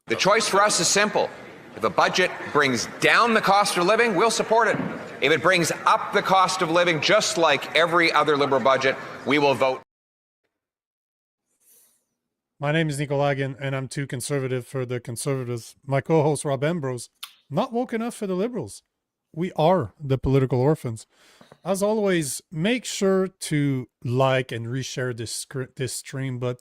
The choice for us is simple. If a budget brings down the cost of living, we'll support it. If it brings up the cost of living, just like every other Liberal budget, we will vote. My name is Nico Lagan, and I'm too conservative for the Conservatives. My co-host, Rob Ambrose, not woke enough for the Liberals. We are the Political Orphans. As always, make sure to like and reshare this stream, but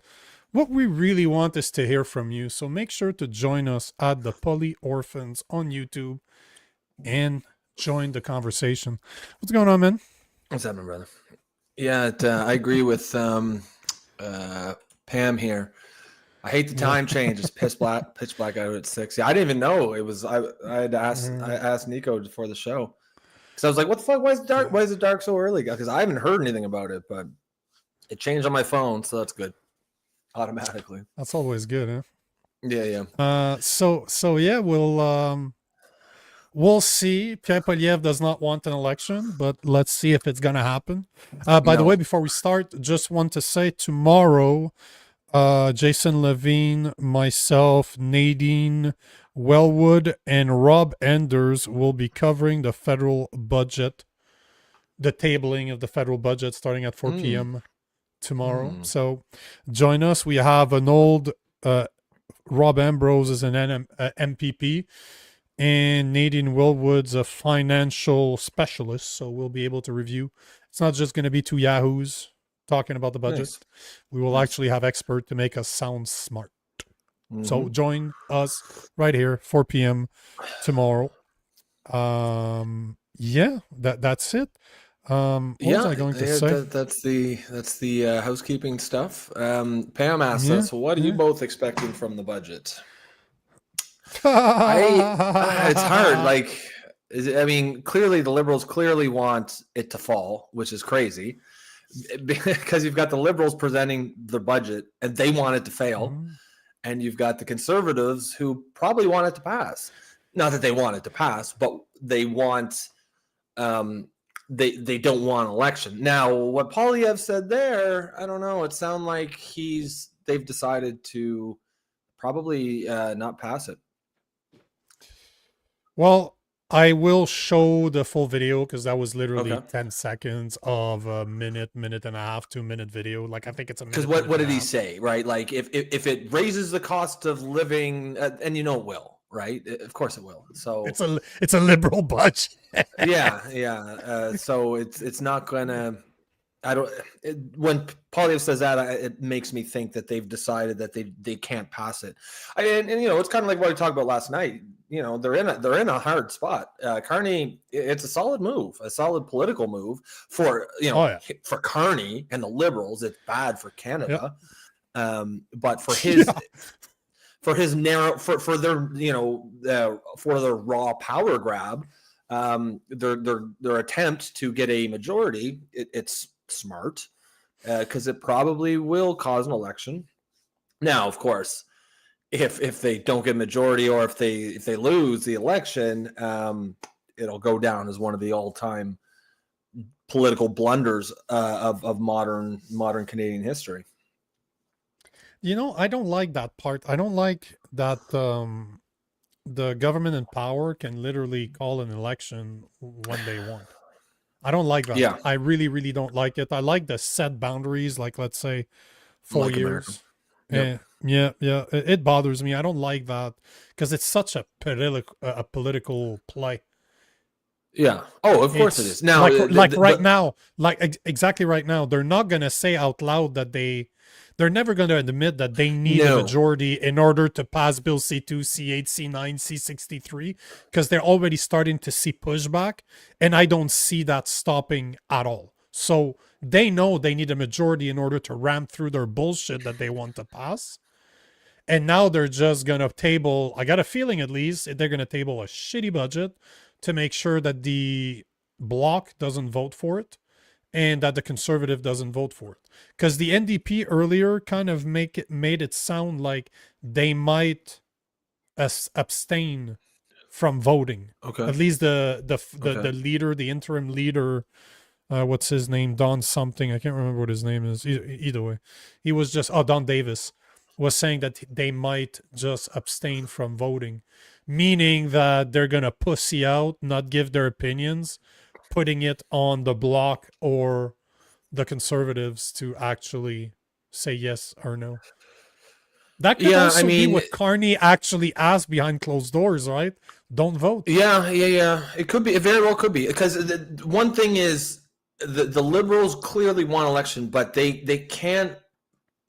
what we really want is to hear from you, so make sure to join us at the Poly Orphans on YouTube and join the conversation. What's going on, man? What's happening, brother? Yeah, I agree with Pam here. I hate the time change. It's pitch black out at 6. Yeah, I didn't even know it was. I had asked. I asked Nico before the show because I was like, "What the fuck? Why is it dark? Why is it dark so early?" Because I haven't heard anything about it, but it changed on my phone, so that's good. Automatically. That's always good, huh? Yeah. So yeah, we'll see. Pierre Poilievre does not want an election, but let's see if it's gonna happen. By the way, before we start, just want to say tomorrow, Jason Levine, myself, Nadine Wellwood, and Rob Enders will be covering the federal budget, the tabling of the federal budget starting at 4 p.m. tomorrow. So join us. We have an old Rob Ambrose is an MPP, and Nadine Wellwood's a financial specialist, so we'll be able to review. It's not just going to be two yahoos talking about the budget. Nice. We will actually have experts to make us sound smart. So join us right here, 4 p.m. tomorrow. Yeah, that's it. What was I going to say? That's the housekeeping stuff. Pam asked us, what are you both expecting from the budget? It's hard. I mean, clearly the Liberals clearly want it to fall, which is crazy because you've got the Liberals presenting the budget and they want it to fail. And you've got the Conservatives who probably want it to pass. Not that they want it to pass, but they want, they don't want an election. Now, what Poilievre said there, I don't know. It sounds like they've decided to probably not pass it. Well, I will show the full video because that was literally 10 seconds of a minute and a half, 2-minute video. Like, I think it's a minute. Because what did he say, right? Like, if it raises the cost of living, and you know it will, right? Of course it will. So it's a Liberal budget. yeah. So it's not gonna. When Poilievre says that, it makes me think that they've decided that they can't pass it. And you know, it's kind of like what we talked about last night. You know, they're in a hard spot. Carney, it's a solid move, a solid political move for for Carney and the Liberals. It's bad for Canada, but for his for his narrow for their for their raw power grab, their attempt to get a majority, it's smart because it probably will cause an election. Now, of course, if they don't get a majority or if they lose the election, it'll go down as one of the all-time political blunders of modern Canadian history. You know, I don't like that part. I don't like that the government in power can literally call an election when they want. I don't like that. Yeah. I really, really don't like it. I like the set boundaries, like let's say 4 years. Yep. Yeah, it bothers me. I don't like that because it's such a political play. Yeah. Oh, of course it is. Now, exactly right now, they're not gonna say out loud that they're never going to admit that they need a majority in order to pass Bill C2, C8, C9, C63, because they're already starting to see pushback, and I don't see that stopping at all. So they know they need a majority in order to ram through their bullshit that they want to pass. And now they're just going to table, I got a feeling at least, they're going to table a shitty budget to make sure that the bloc doesn't vote for it. And that the Conservative doesn't vote for it. Because the NDP earlier kind of made it sound like they might abstain from voting. Okay. At least the leader, the interim leader, what's his name? Don something. I can't remember what his name is. Either way. He was just, Don Davis. was saying that they might just abstain from voting, meaning that they're gonna pussy out, not give their opinions, putting it on the Bloc or the Conservatives to actually say yes or no. That could also be what Carney actually asked behind closed doors, right? Don't vote. Yeah. It could be. It very well could be, because the one thing is the Liberals clearly won election, but they can't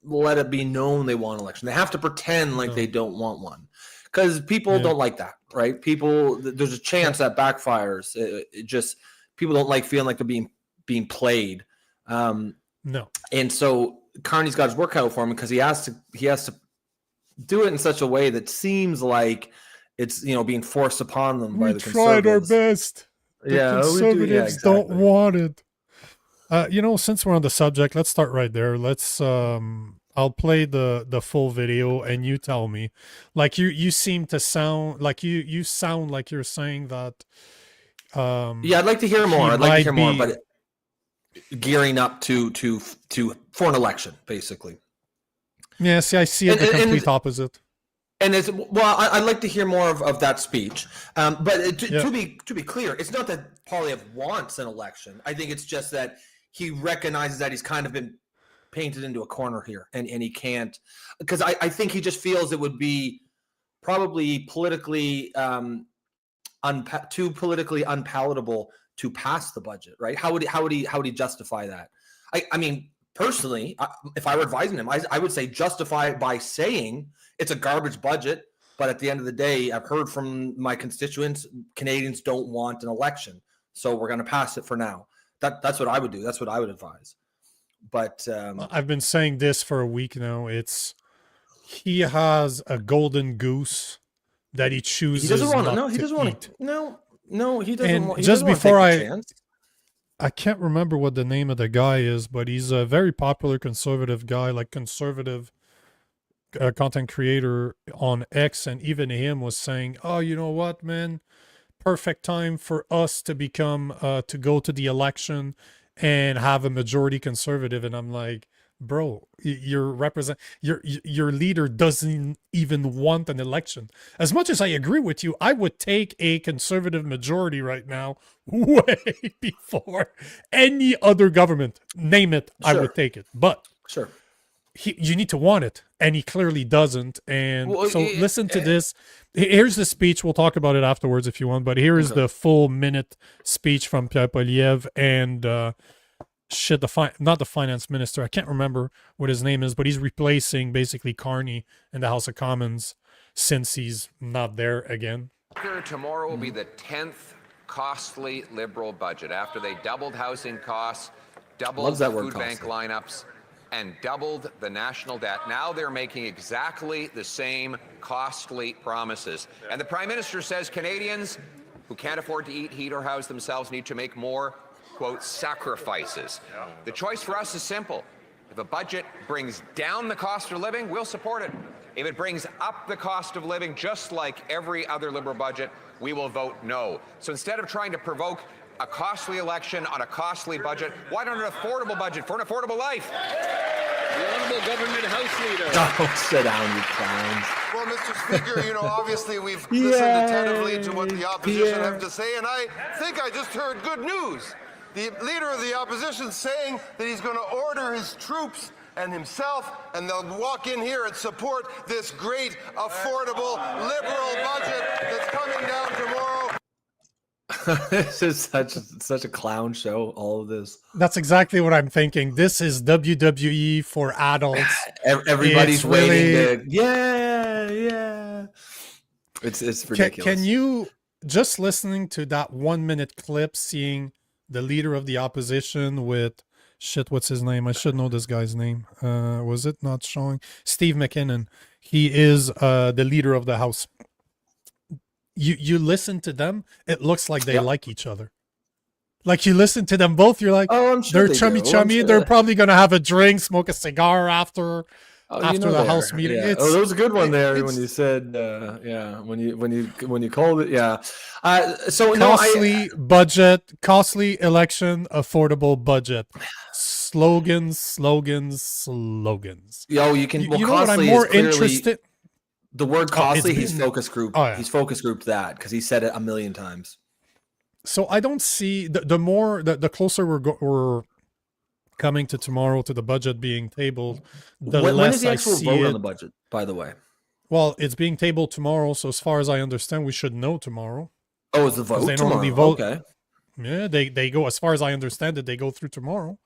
let it be known they won election. They have to pretend like they don't want one, because people don't like that, right? People, there's a chance that backfires. It just, people don't like feeling like they're being played. No. And so Carney's got his work cut out for him, because he has to do it in such a way that seems like it's, being forced upon them by the Conservatives. We tried our best. The Conservatives don't want it. Since we're on the subject, let's start right there. Let's I'll play the full video and you tell me. Like you seem to sound like you sound like you're saying that I'd like to hear more. I'd like to hear more, but gearing up to for an election, basically. Yeah, see, I see it the complete opposite. And I'd like to hear more of that speech. But to be clear, it's not that Poilievre wants an election. I think it's just that he recognizes that he's kind of been painted into a corner here, and he can't, because I think he just feels it would be probably politically too politically unpalatable to pass the budget, right? How would he justify that? I mean, personally, if I were advising him, I would say justify it by saying it's a garbage budget, but at the end of the day, I've heard from my constituents, Canadians don't want an election, so we're going to pass it for now. That's what I would do. That's what I would advise. But I've been saying this for a week now. He has a golden goose that he chooses. He doesn't want to. No, he doesn't want to. No, he doesn't. And want, he just doesn't before want to take a chance. I can't remember what the name of the guy is, but he's a very popular conservative guy, like conservative content creator on X, and even him was saying, "Oh, you know what, man? Perfect time for us to become to go to the election and have a majority conservative." And I'm like, bro, your leader doesn't even want an election. As much as I agree with you, I would take a conservative majority right now way before any other government. Name it, sure. I would take it. But sure, you need to want it, and he clearly doesn't. And listen to this. Here's the speech. We'll talk about it afterwards if you want, but here is the full minute speech from Pierre Poilievre and not the finance minister. I can't remember what his name is, but he's replacing basically Carney in the House of Commons since he's not there again. Tomorrow will be the 10th costly Liberal budget after they doubled housing costs, doubled the food bank lineups, and doubled the national debt. Now they're making exactly the same costly promises. And the Prime Minister says Canadians who can't afford to eat, heat, or house themselves need to make more, quote, sacrifices. The choice for us is simple. If a budget brings down the cost of living, we'll support it. If it brings up the cost of living, just like every other Liberal budget, we will vote no. So instead of trying to provoke a costly election on a costly budget, why not an affordable budget for an affordable life? The Honourable Government House Leader. Oh, sit down, you clowns. Well, Mr. Speaker, obviously we've listened attentively to what the opposition have to say, and I think I just heard good news. The leader of the opposition saying that he's going to order his troops and himself, and they'll walk in here and support this great, affordable, liberal budget that's coming down tomorrow. This is such a clown show, all of this. That's exactly what I'm thinking. This is WWE for adults. Everybody's waiting. Yeah. It's ridiculous. Can you, just listening to that 1 minute clip, seeing the leader of the opposition with what's his name? I should know this guy's name. Was it not showing? Steve McKinnon. He is the leader of the House. You listen to them, it looks like they like each other. Like you listen to them both, you're like, oh, I'm sure they're chummy. They're probably gonna have a drink, smoke a cigar after. after the House meeting. Yeah. There was a good one there when you said, when you called it, yeah. Costly budget, costly election, affordable budget. Slogans. Yo, you can. You know what I'm more interested. The word costly. He's focus group. Oh, yeah. He's focus grouped that because he said it a million times. So I don't see the closer we're coming to tomorrow to the budget being tabled, the less when is the I actual see vote it. on the budget, by the way? Well, it's being tabled tomorrow, so as far as I understand, we should know tomorrow. Oh, is the vote they tomorrow? Normally vote. Okay. Yeah, they go, as far as I understand it, they go through tomorrow.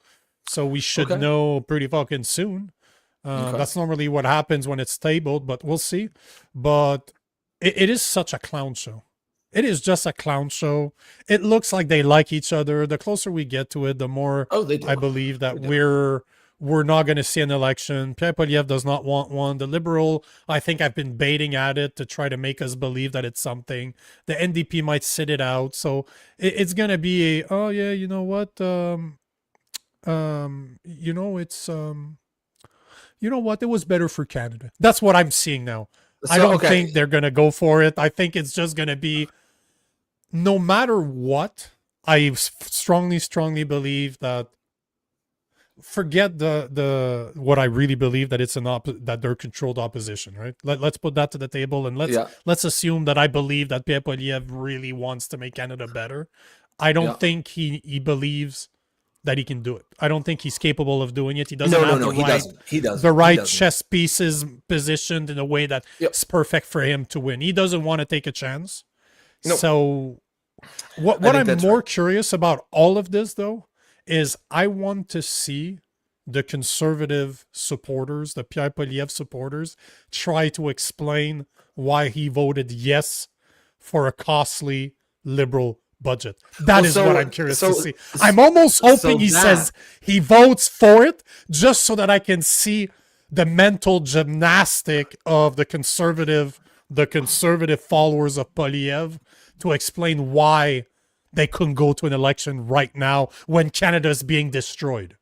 So we should know pretty fucking soon. That's normally what happens when it's tabled, but we'll see. But it is such a clown show. It is just a clown show. It looks like they like each other. The closer we get to it, the more I believe that we're not going to see an election. Pierre Poilievre does not want one. The Liberal, I think I've been baiting at it to try to make us believe that it's something. The NDP might sit it out. So it's going to be you know what? You know what? It was better for Canada. That's what I'm seeing now. I don't think they're going to go for it. I think it's just going to be, no matter what, I strongly believe that, forget what I really believe, that it's that they're controlled opposition, right? Let's put that to the table, and let's assume that I believe that Pierre Poilievre really wants to make Canada better. I don't think he believes that he can do it. I don't think he's capable of doing it. He doesn't have the right chess pieces positioned in a way that's perfect for him to win. He doesn't want to take a chance. No. So what I'm more curious about all of this, though, is I want to see the conservative supporters, the Pierre Poilievre supporters, try to explain why he voted yes for a costly Liberal budget. That is what I'm curious to see. I'm almost hoping he says he votes for it just so that I can see the mental gymnastic of the conservative followers of Poilievre to explain why they couldn't go to an election right now when Canada is being destroyed.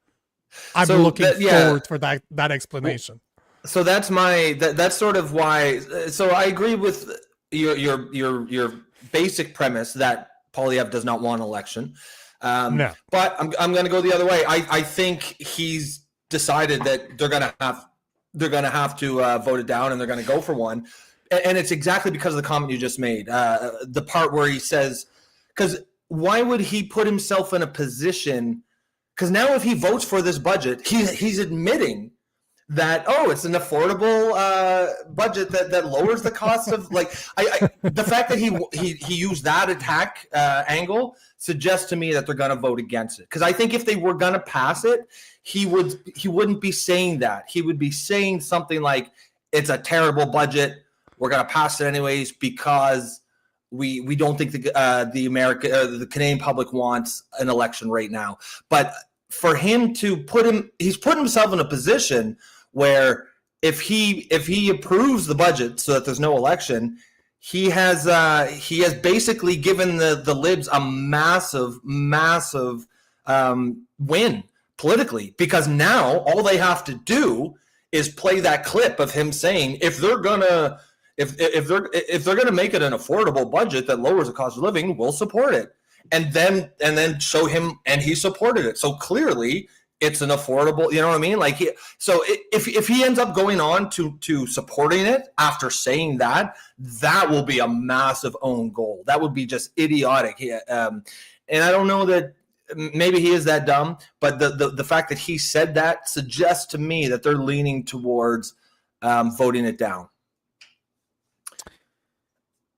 I'm looking forward for that explanation. So that's that's sort of why. So I agree with your basic premise that Poilievre does not want an election. No. But I'm going to go the other way. I think he's decided that they're going to have to vote it down, and they're going to go for one. And it's exactly because of the comment you just made. The part where he says, because why would he put himself in a position? Because now if he votes for this budget, he's admitting that, it's an affordable budget that lowers the cost of, like, the fact that he used that attack angle suggests to me that they're going to vote against it. Because I think if they were going to pass it, he wouldn't be saying that. He would be saying something like, it's a terrible budget, we're going to pass it anyways because we don't think the Canadian public wants an election right now. But for him to he's put himself in a position where if he approves the budget so that there's no election, he has basically given the libs a massive win politically, because now all they have to do is play that clip of him saying, if they're gonna make it an affordable budget that lowers the cost of living, we'll support it. And then show him, and he supported it. So clearly it's an affordable, you know what I mean? Like, if he ends up going on to supporting it after saying that will be a massive own goal. That would be just idiotic. And I don't know that maybe he is that dumb, but the fact that he said that suggests to me that they're leaning towards voting it down.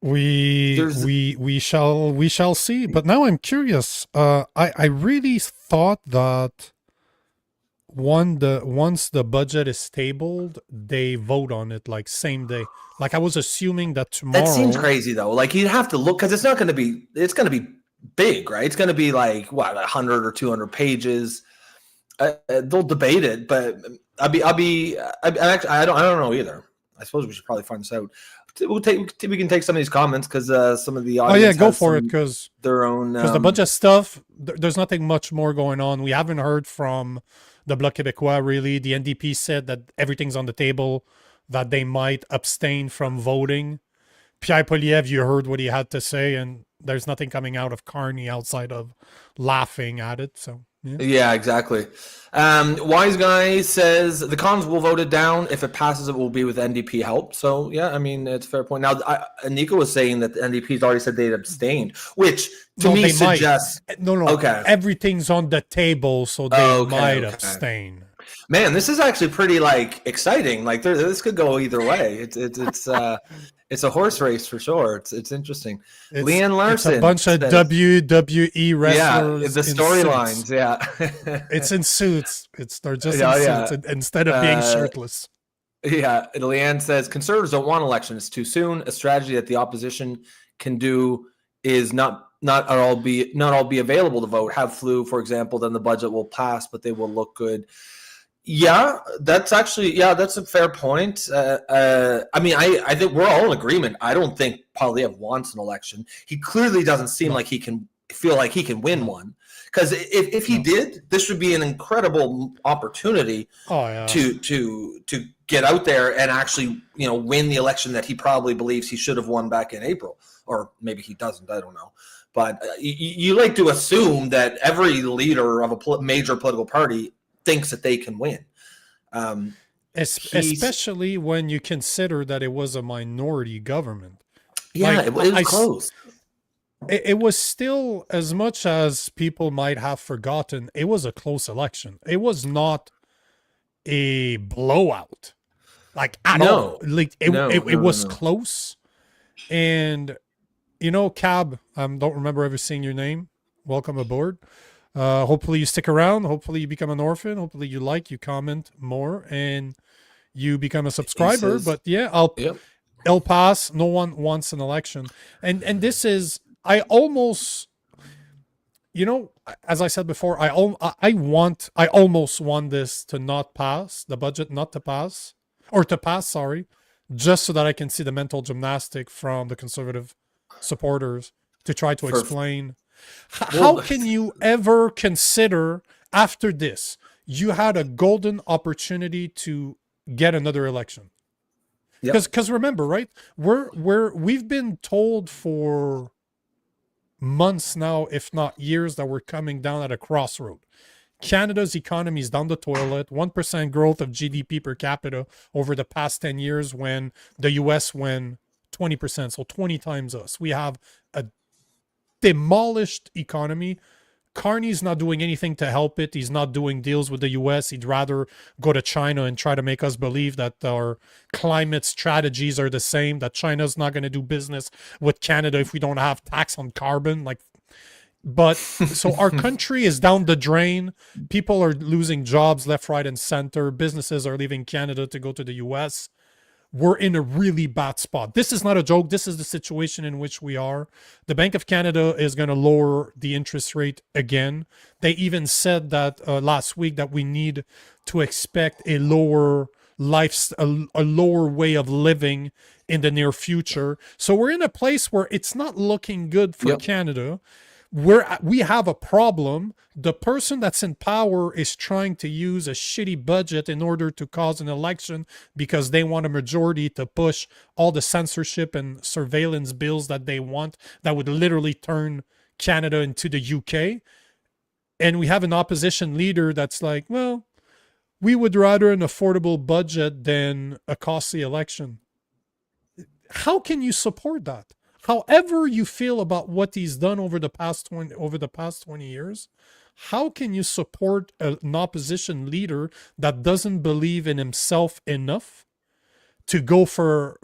We shall see. But now I'm curious. I really thought that once the budget is tabled, they vote on it like same day. Like, I was assuming that tomorrow. That seems crazy though. Like, you'd have to look, because it's going to be big, right? It's going to be like 100 or 200 pages. They'll debate it, but I don't know either. I suppose we should probably find this out. we can take some of these comments because some of the Oh audience yeah, go has for it some- because their own the budget stuff. There's nothing much more going on. We haven't heard from the Bloc Québécois really. The NDP said that everything's on the table, that they might abstain from voting. Pierre Poilievre, you heard what he had to say, and there's nothing coming out of Carney outside of laughing at it. So Yeah, exactly. Wise Guy says the cons will vote it down. If it passes, it will be with NDP help. So, yeah, I mean, it's a fair point. Now, Nico was saying that the NDP's already said they'd abstained, which to me suggests... No. Okay. Everything's on the table, so they might abstain. Man, this is actually pretty, exciting. This could go either way. It's a horse race for sure. It's interesting. Leanne Larson. It's a bunch of WWE wrestlers. Yeah, the storylines. Yeah, it's in suits. They're just in suits instead of being shirtless. Yeah, Leanne says conservatives don't want election. It's too soon. A strategy that the opposition can do is not all be available to vote. Have flu, for example, then the budget will pass, but they will look good. Yeah, that's a fair point. I mean, I think we're all in agreement. I don't think Poilievre wants an election. He clearly doesn't seem like he can feel like he can win one. Because if he did, this would be an incredible opportunity to get out there and actually, win the election that he probably believes he should have won back in April, or maybe he doesn't. I don't know. But you like to assume that every leader of a major political party thinks that they can win. Especially when you consider that it was a minority government. Yeah, it was close. It was still, as much as people might have forgotten, it was a close election. It was not a blowout. At all. It was close. And, Cab, I don't remember ever seeing your name. Welcome aboard. Hopefully you stick around. Hopefully you become an orphan. Hopefully you comment more, and you become a subscriber. But yeah, I'll pass. No one wants an election. And this is, I almost, as I said before, I almost want this to not pass, the budget not to pass, or to pass, sorry, just so that I can see the mental gymnastic from the conservative supporters to try to explain. How can you ever consider after this you had a golden opportunity to get another election? Because remember, right? We've been told for months now, if not years, that we're coming down at a crossroad. Canada's economy is down the toilet. 1% growth of GDP per capita over the past 10 years, when the US went 20%, so 20 times us. We have a demolished economy. Carney's not doing anything to help it. He's not doing deals with the US. He'd rather go to China and try to make us believe that our climate strategies are the same, that China's not going to do business with Canada if we don't have tax on carbon. But so our country is down the drain. People are losing jobs left, right, and center. Businesses are leaving Canada to go to the US. We're in a really bad spot. This is not a joke. This is the situation in which we are. The Bank of Canada is going to lower the interest rate again. They even said that last week that we need to expect a lower way of living in the near future. So we're in a place where it's not looking good for Canada. We have a problem. The person that's in power is trying to use a shitty budget in order to cause an election because they want a majority to push all the censorship and surveillance bills that they want, that would literally turn Canada into the UK. And we have an opposition leader that's like, well, we would rather an affordable budget than a costly election. How can you support that? However you feel about what he's done over the past 20 years, how can you support an opposition leader that doesn't believe in himself enough to go for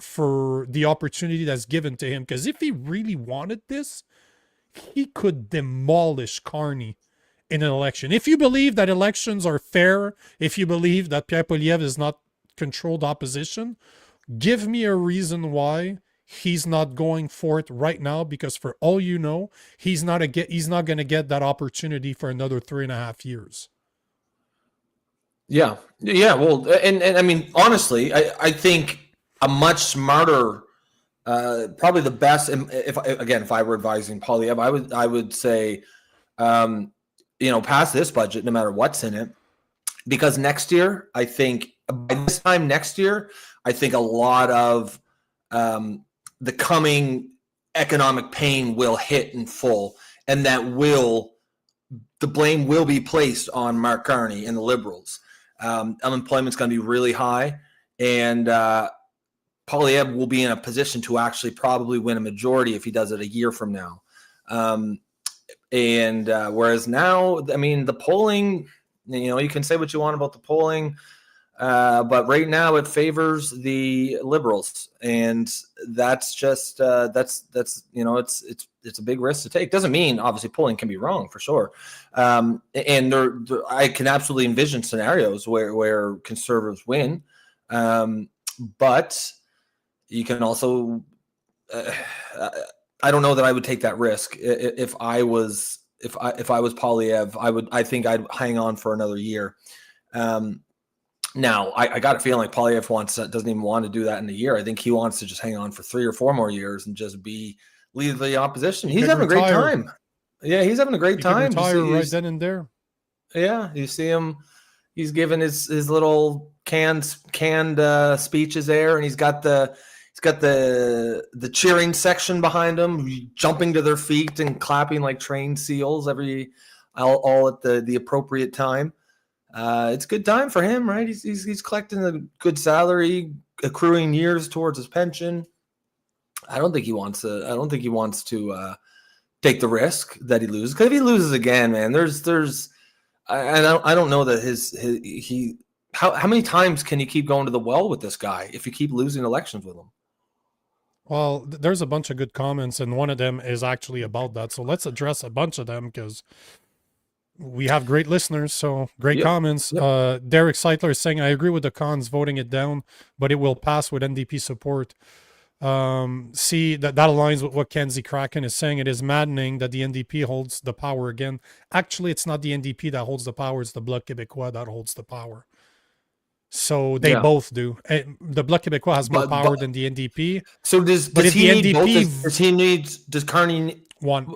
the opportunity that's given to him? Because if he really wanted this, he could demolish Carney in an election. If you believe that elections are fair, if you believe that Pierre Poilievre is not controlled opposition, give me a reason why he's not going for it right now, because for all you know, he's not going to get that opportunity for another 3.5 years. Yeah. Well, and I mean, honestly, I think a much smarter probably the best. If I were advising Poilievre, I would say, pass this budget no matter what's in it, because next year, I think by this time next year, I think a lot of the coming economic pain will hit in full, and the blame will be placed on Mark Carney and the Liberals. Unemployment's going to be really high, and Poilievre will be in a position to actually probably win a majority if he does it a year from now. Whereas now, I mean, the polling, you can say what you want about the polling, but right now it favors the Liberals, and that's just it's a big risk to take. Doesn't mean obviously polling can be wrong for sure, and I can absolutely envision scenarios where conservatives win, but you can also, I don't know that I would take that risk. If I was Poilievre, I think I'd hang on for another year. Now I got a feeling like Poilievre doesn't even want to do that in a year. I think he wants to just hang on for 3 or 4 more years and just be leader of the opposition. He's having a great time. Yeah, he's having a great time. Retire right then and there. Yeah, you see him. He's giving his little canned speeches there, and he's got the cheering section behind him, jumping to their feet and clapping like trained seals all at the appropriate time. It's a good time for him, right? He's collecting a good salary, accruing years towards his pension. I don't think he wants to take the risk that he loses, because if he loses again, man, I don't know that how many times can you keep going to the well with this guy if you keep losing elections with him? Well, there's a bunch of good comments, and one of them is actually about that. So let's address a bunch of them, because we have great listeners, so great comments. Yep. Derek Seitler is saying, I agree with the cons voting it down, but it will pass with NDP support. See, that aligns with what Kenzie Kraken is saying. It is maddening that the NDP holds the power again. Actually, it's not the NDP that holds the power, it's the Bloc Québécois that holds the power. So they both do. The Bloc Québécois has more power than the NDP. So does he need both? Does Carney one?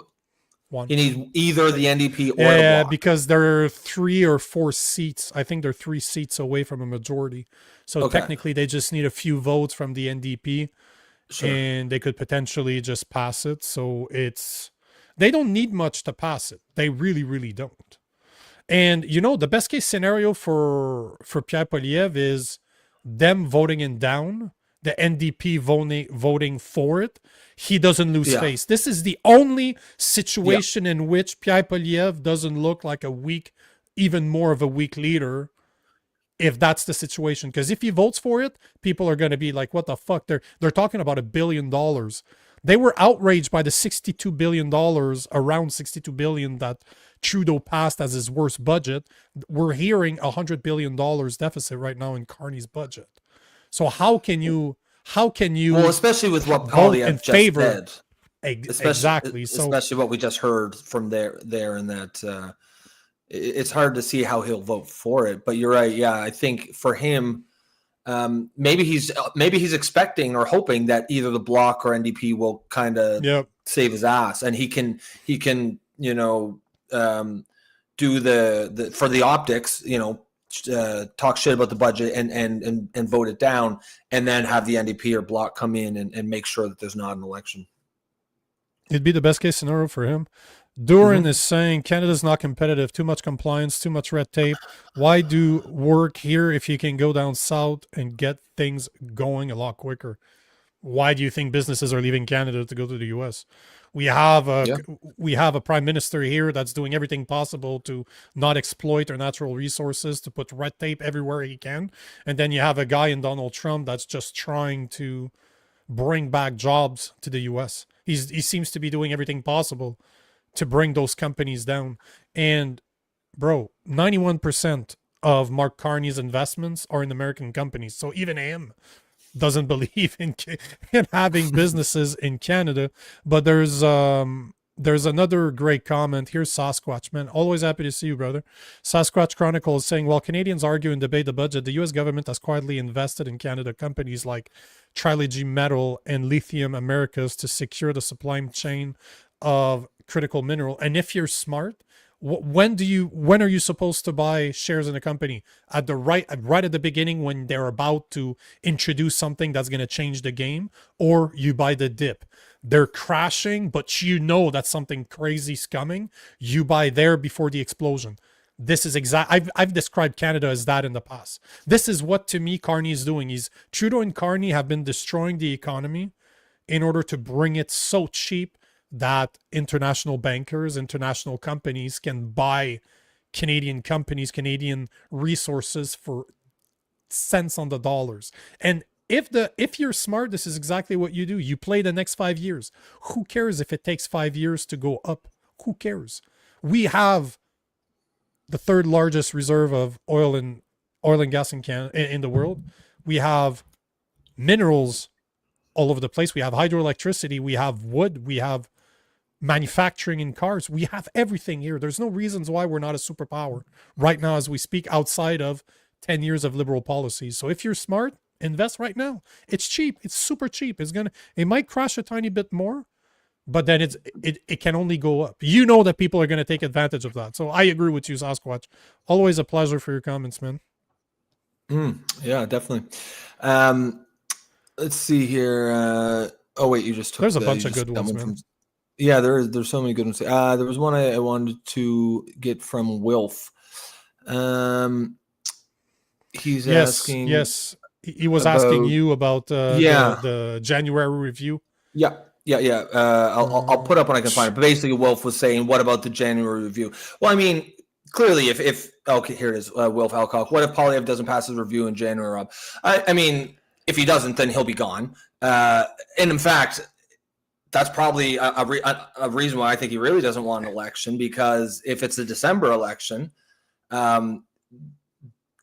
He needs either the NDP or the Bloc. Because there are 3 or 4 seats. I think they're 3 seats away from a majority. So technically, they just need a few votes from the NDP, and they could potentially just pass it. So they don't need much to pass it. They really, really don't. And, the best case scenario for Pierre Poilievre is them voting it down, the NDP voting for it. He doesn't lose face. This is the only situation in which Pierre Poilievre doesn't look like even more of a weak leader, if that's the situation. Because if he votes for it, people are going to be like, what the fuck? They're talking about $1 billion. They were outraged by the $62 billion, around $62 billion that Trudeau passed as his worst budget. We're hearing $100 billion deficit right now in Carney's budget. So how can you well, especially with what Poilievre just said. Exactly. Especially what we just heard from there and that it's hard to see how he'll vote for it. But you're right. Yeah, I think for him, maybe he's expecting or hoping that either the Bloc or NDP will kind of save his ass, and he can do the for the optics, talk shit about the budget and vote it down, and then have the NDP or Bloc come in and make sure that there's not an election. It'd be the best case scenario for him. Duran is saying Canada's not competitive, too much compliance, too much red tape. Why do work here if you can go down south and get things going a lot quicker? Why do you think businesses are leaving Canada to go to the US? We have a prime minister here that's doing everything possible to not exploit our natural resources, to put red tape everywhere he can. And then you have a guy in Donald Trump that's just trying to bring back jobs to the US. He seems to be doing everything possible to bring those companies down. And bro, 91% of Mark Carney's investments are in American companies. So even him doesn't believe in having businesses in Canada. But there's There's another great comment. Here's Sasquatch, man. Always happy to see you, brother. Sasquatch Chronicle is saying, while Canadians argue and debate the budget, the U.S. government has quietly invested in Canada companies like Trilogy Metal and Lithium Americas to secure the supply chain of critical mineral. And if you're smart, when are you supposed to buy shares in a company? Right at the beginning, when they're about to introduce something that's going to change the game, or you buy the dip? They're crashing, but you know that something crazy's coming. You buy there before the explosion. This is I've described Canada as that in the past. This is what, to me, Carney is doing. Trudeau and Carney have been destroying the economy in order to bring it so cheap that international bankers, international companies can buy Canadian companies, Canadian resources for cents on the dollars. And if you're smart, this is exactly what you do. You play the next 5 years. Who cares if it takes 5 years to go up? Who cares? We have the third largest reserve of oil and gas in the world. We have minerals all over the place. We have hydroelectricity. We have wood. We have manufacturing in cars. We have everything here. There's no reasons why we're not a superpower right now as we speak, outside of 10 years of liberal policies. So if you're smart, invest right now. It's cheap. It's super cheap. It might crash a tiny bit more, but then it can only go up. You know that people are going to take advantage of that. So I agree with you, Sasquatch. Always a pleasure for your comments, man. Yeah, definitely. Let's see here. Oh wait, you just took. There's a bunch of good ones, man. Yeah, there's so many good ones. There was one I wanted to get from Wilf. He's asking. Yes, he was asking you about the January review. Yeah. I'll put up when I can find it. But basically, Wilf was saying, "What about the January review?" Well, I mean, clearly, if okay, here it is. Wilf Alcock. What if Poilievre doesn't pass his review in January, Rob? I mean, if he doesn't, then he'll be gone. And in fact, that's probably a reason why I think he really doesn't want an election, because if it's a December election,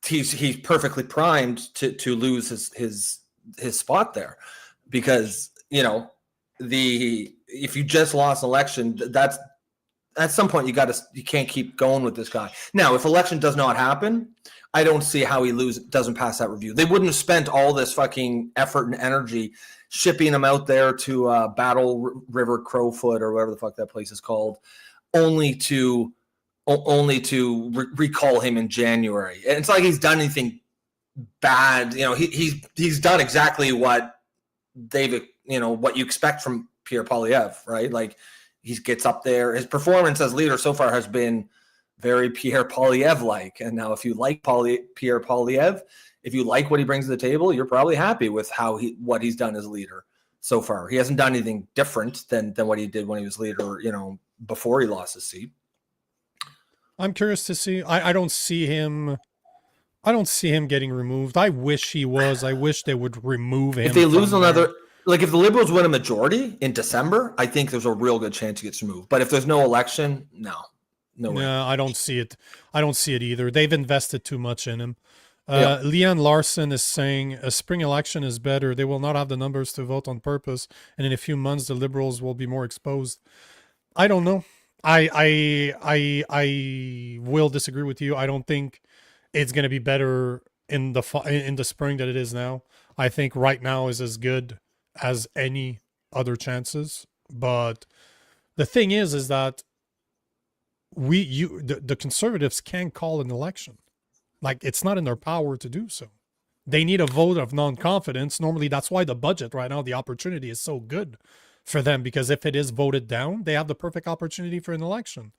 he's perfectly primed to lose his spot there, because if you just lost an election, that's at some point you can't keep going with this guy. Now, if election does not happen, I don't see how he doesn't pass that review. They wouldn't have spent all this fucking effort and energy shipping him out there to Battle River Crowfoot or whatever the fuck that place is called, only to recall him in January. And it's like he's done anything bad. He's done exactly what what you expect from Pierre Poilievre, right? Like, he gets up there. His performance as leader so far has been very Pierre Poilievre-like. And now, if you like Pierre Poilievre, if you like what he brings to the table, you're probably happy with what he's done as leader so far. He hasn't done anything different than what he did when he was leader, before he lost his seat. I'm curious to see. I don't see him getting removed. I wish he was. I wish they would remove him. If they lose another, like if the Liberals win a majority in December, I think there's a real good chance he gets removed. But if there's no election, no way. Yeah, I don't see it. I don't see it either. They've invested too much in him. Leon Larson is saying a spring election is better. They will not have the numbers to vote on purpose, and in a few months the Liberals will be more exposed. I don't know. I will disagree with you. I don't think it's going to be better in the spring than it is now. I think right now is as good as any other chances. But the thing is that the Conservatives can't call an election. Like, it's not in their power to do so. They need a vote of non-confidence. Normally, that's why the budget right now, the opportunity is so good for them, because if it is voted down, they have the perfect opportunity for an election.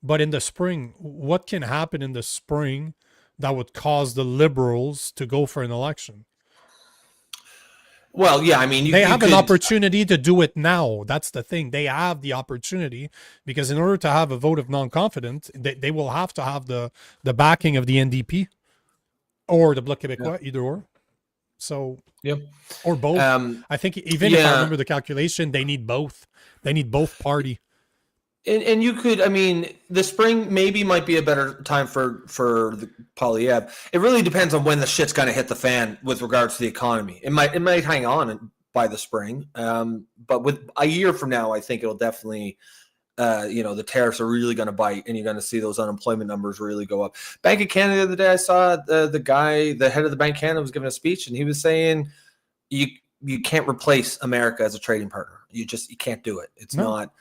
But in the spring, what can happen in the spring that would cause the Liberals to go for an election? Well, yeah, I mean, they have an opportunity to do it now. That's the thing. They have the opportunity, because in order to have a vote of non-confidence, they will have to have the backing of the NDP or the Bloc Québécois, either or. So, or both. I think if I remember the calculation, they need both. They need both party. And you could, I mean, the spring maybe might be a better time for the Poilievre. It really depends on when the shit's going to hit the fan with regards to the economy. It might hang on by the spring, but with a year from now, I think it'll definitely the tariffs are really going to bite, and you're going to see those unemployment numbers really go up. Bank of Canada the other day, I saw the head of the Bank of Canada was giving a speech, and he was saying you can't replace America as a trading partner. You can't do it. It's not.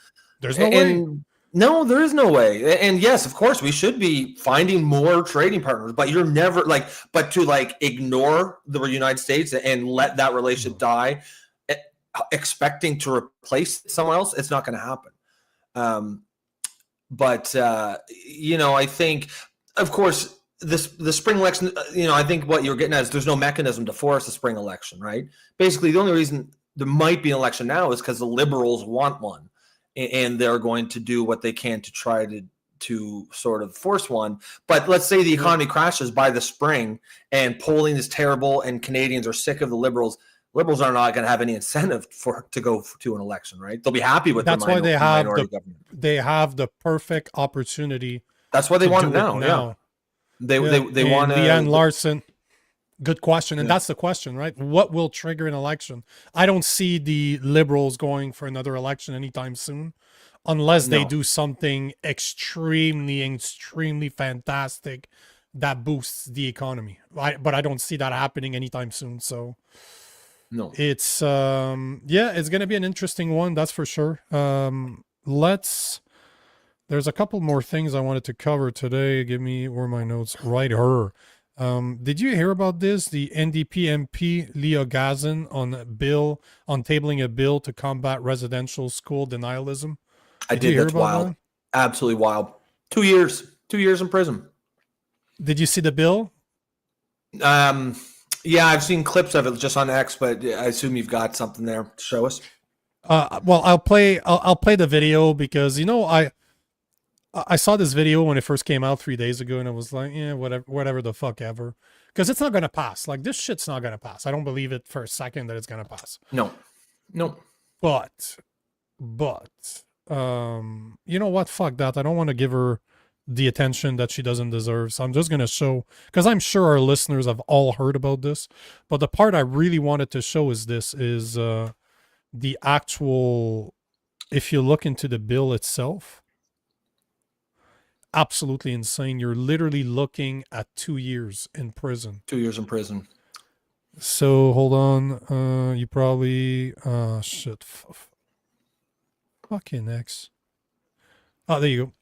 There's no way. No, there is no way. And yes, of course, we should be finding more trading partners, but you're never but to ignore the United States and let that relationship die, expecting to replace someone else, it's not going to happen. I think, of course, the spring election, I think what you're getting at is there's no mechanism to force a spring election, right? Basically, the only reason there might be an election now is because the Liberals want one, and they're going to do what they can to try to sort of force one. But let's say the economy crashes by the spring and polling is terrible and Canadians are sick of the Liberals. Liberals are not going to have any incentive to go to an election, right? They'll be happy with that's why they have the perfect opportunity. That's why they want it now. Yeah. They want Leah and Larson. Good question. And that's the question, right? What will trigger an election? I don't see the Liberals going for another election anytime soon, unless they do something extremely, extremely fantastic that boosts the economy. But I don't see that happening anytime soon. So no, it's it's going to be an interesting one. That's for sure. There's a couple more things I wanted to cover today. Give me where my notes right here. Did you hear about this? The NDP MP Leah Gazan on tabling a bill to combat residential school denialism. I did. That's wild. That? Absolutely wild. 2 years. 2 years in prison. Did you see the bill? Yeah, I've seen clips of it just on X, but I assume you've got something there to show us. Well, I'll play the video because I saw this video when it first came out 3 days ago, and I was like, yeah, whatever the fuck ever. Because it's not going to pass. This shit's not going to pass. I don't believe it for a second that it's going to pass. No. But, you know what? Fuck that. I don't want to give her the attention that she doesn't deserve. So I'm just going to show, because I'm sure our listeners have all heard about this. But the part I really wanted to show is the actual, if you look into the bill itself, absolutely insane. You're literally looking at 2 years in prison. 2 years in prison. So hold on. You probably shit. Fucking X. Oh, there you go.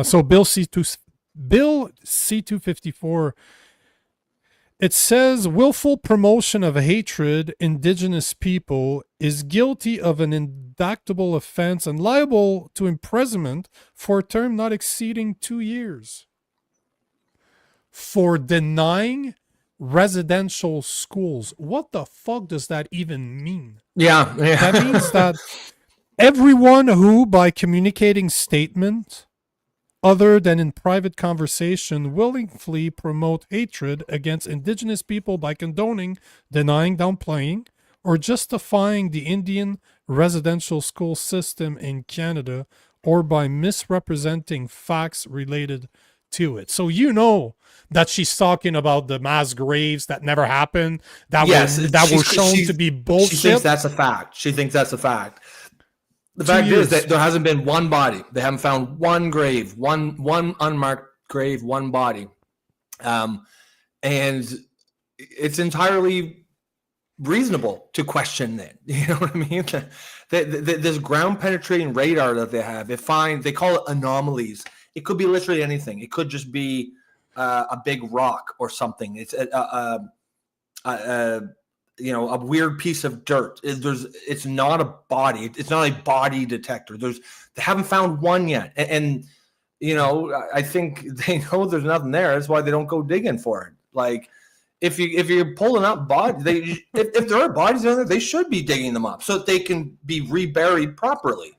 So Bill C254. It says willful promotion of hatred indigenous people is guilty of an indictable offense and liable to imprisonment for a term not exceeding 2 years. For denying residential schools. What the fuck does that even mean? Yeah. That means that everyone who, by communicating statement other than in private conversation, willingly promote hatred against indigenous people by condoning, denying, downplaying, or justifying the Indian residential school system in Canada, or by misrepresenting facts related to it. So you know that she's talking about the mass graves that never happened, that were shown to be bullshit. She thinks that's a fact. The fact is that there hasn't been one body. They haven't found one grave, one unmarked grave, one body. And it's entirely reasonable to question that. You know what I mean? This ground penetrating radar that they have, they call it anomalies. It could be literally anything. It could just be a big rock or something. It's a weird piece of dirt. It's not a body. It's not a body detector. They haven't found one yet. And I think they know there's nothing there. That's why they don't go digging for it. Like if you're pulling up bodies, if there are bodies in there, they should be digging them up so that they can be reburied properly.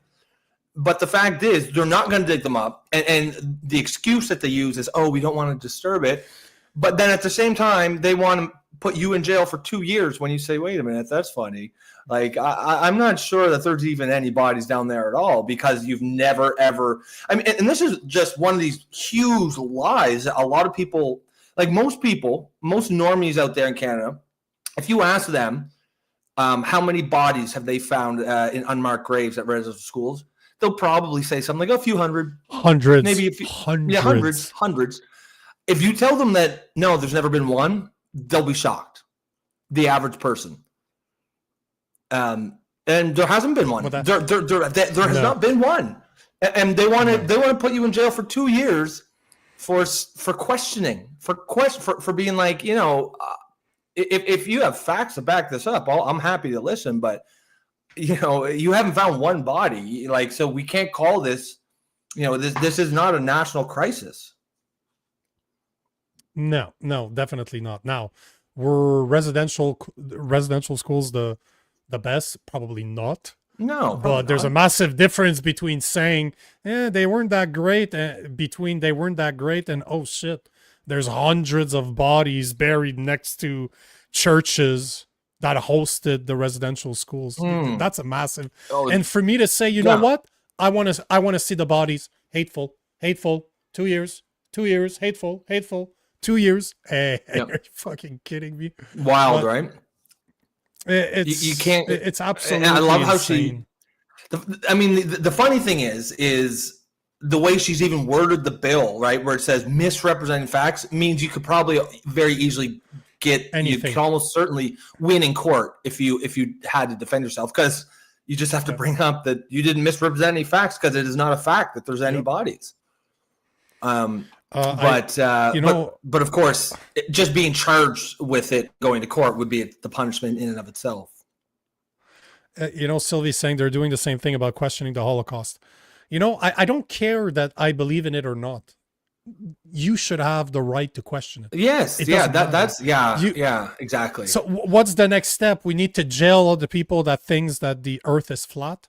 But the fact is, they're not going to dig them up. And the excuse that they use is, we don't want to disturb it. But then at the same time, they want to put you in jail for 2 years when you say, wait a minute, that's funny. Like, I'm not sure that there's even any bodies down there at all because you've never, ever. I mean, and this is just one of these huge lies. A lot of people, like most normies out there in Canada, if you ask them how many bodies have they found in unmarked graves at residential schools, they'll probably say something like a few hundred, Hundreds, maybe hundreds. If you tell them that no, there's never been one, they'll be shocked. The average person. And there hasn't been one. There has not been one. And they want to put you in jail for 2 years for questioning, for being like, you know, if you have facts to back this up, I'm happy to listen. But you know, you haven't found one body, like, so we can't call this. You know, this is not a national crisis. No, definitely not. Now, were residential schools the best? Probably not. No, but there's a massive difference between saying, they weren't that great, between they weren't that great, and oh shit, there's hundreds of bodies buried next to churches that hosted the residential schools. That's a massive. And for me to say, you know what, I want to see the bodies. Hateful. 2 years. Hateful. 2 years. Hey, are you fucking kidding me? Wild, right? It's you can't. It's absolutely. I love how insane. the funny thing is the way she's even worded the bill, right? Where it says misrepresenting facts means you could probably very easily get anything. You could almost certainly win in court if you had to defend yourself, because you just have to bring up that you didn't misrepresent any facts, because it is not a fact that there's any bodies. But of course, just being charged with it going to court would be the punishment in and of itself. You know, Sylvie's saying they're doing the same thing about questioning the Holocaust. You know, I don't care that I believe in it or not. You should have the right to question it. Yes, exactly. So what's the next step? We need to jail all the people that thinks that the Earth is flat.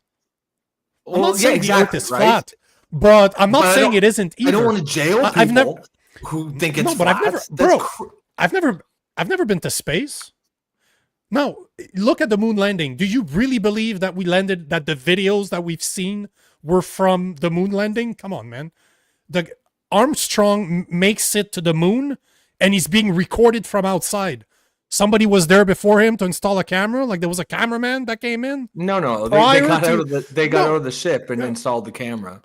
I'm not saying the Earth is flat. But I'm not saying it isn't either. I don't want to jail people who think it's flat. I've never been to space. Now, look at the moon landing. Do you really believe that we landed, that the videos that we've seen were from the moon landing? Come on, man. The Armstrong makes it to the moon and he's being recorded from outside. Somebody was there before him to install a camera? Like there was a cameraman that came in? No. They got out of the ship and installed the camera.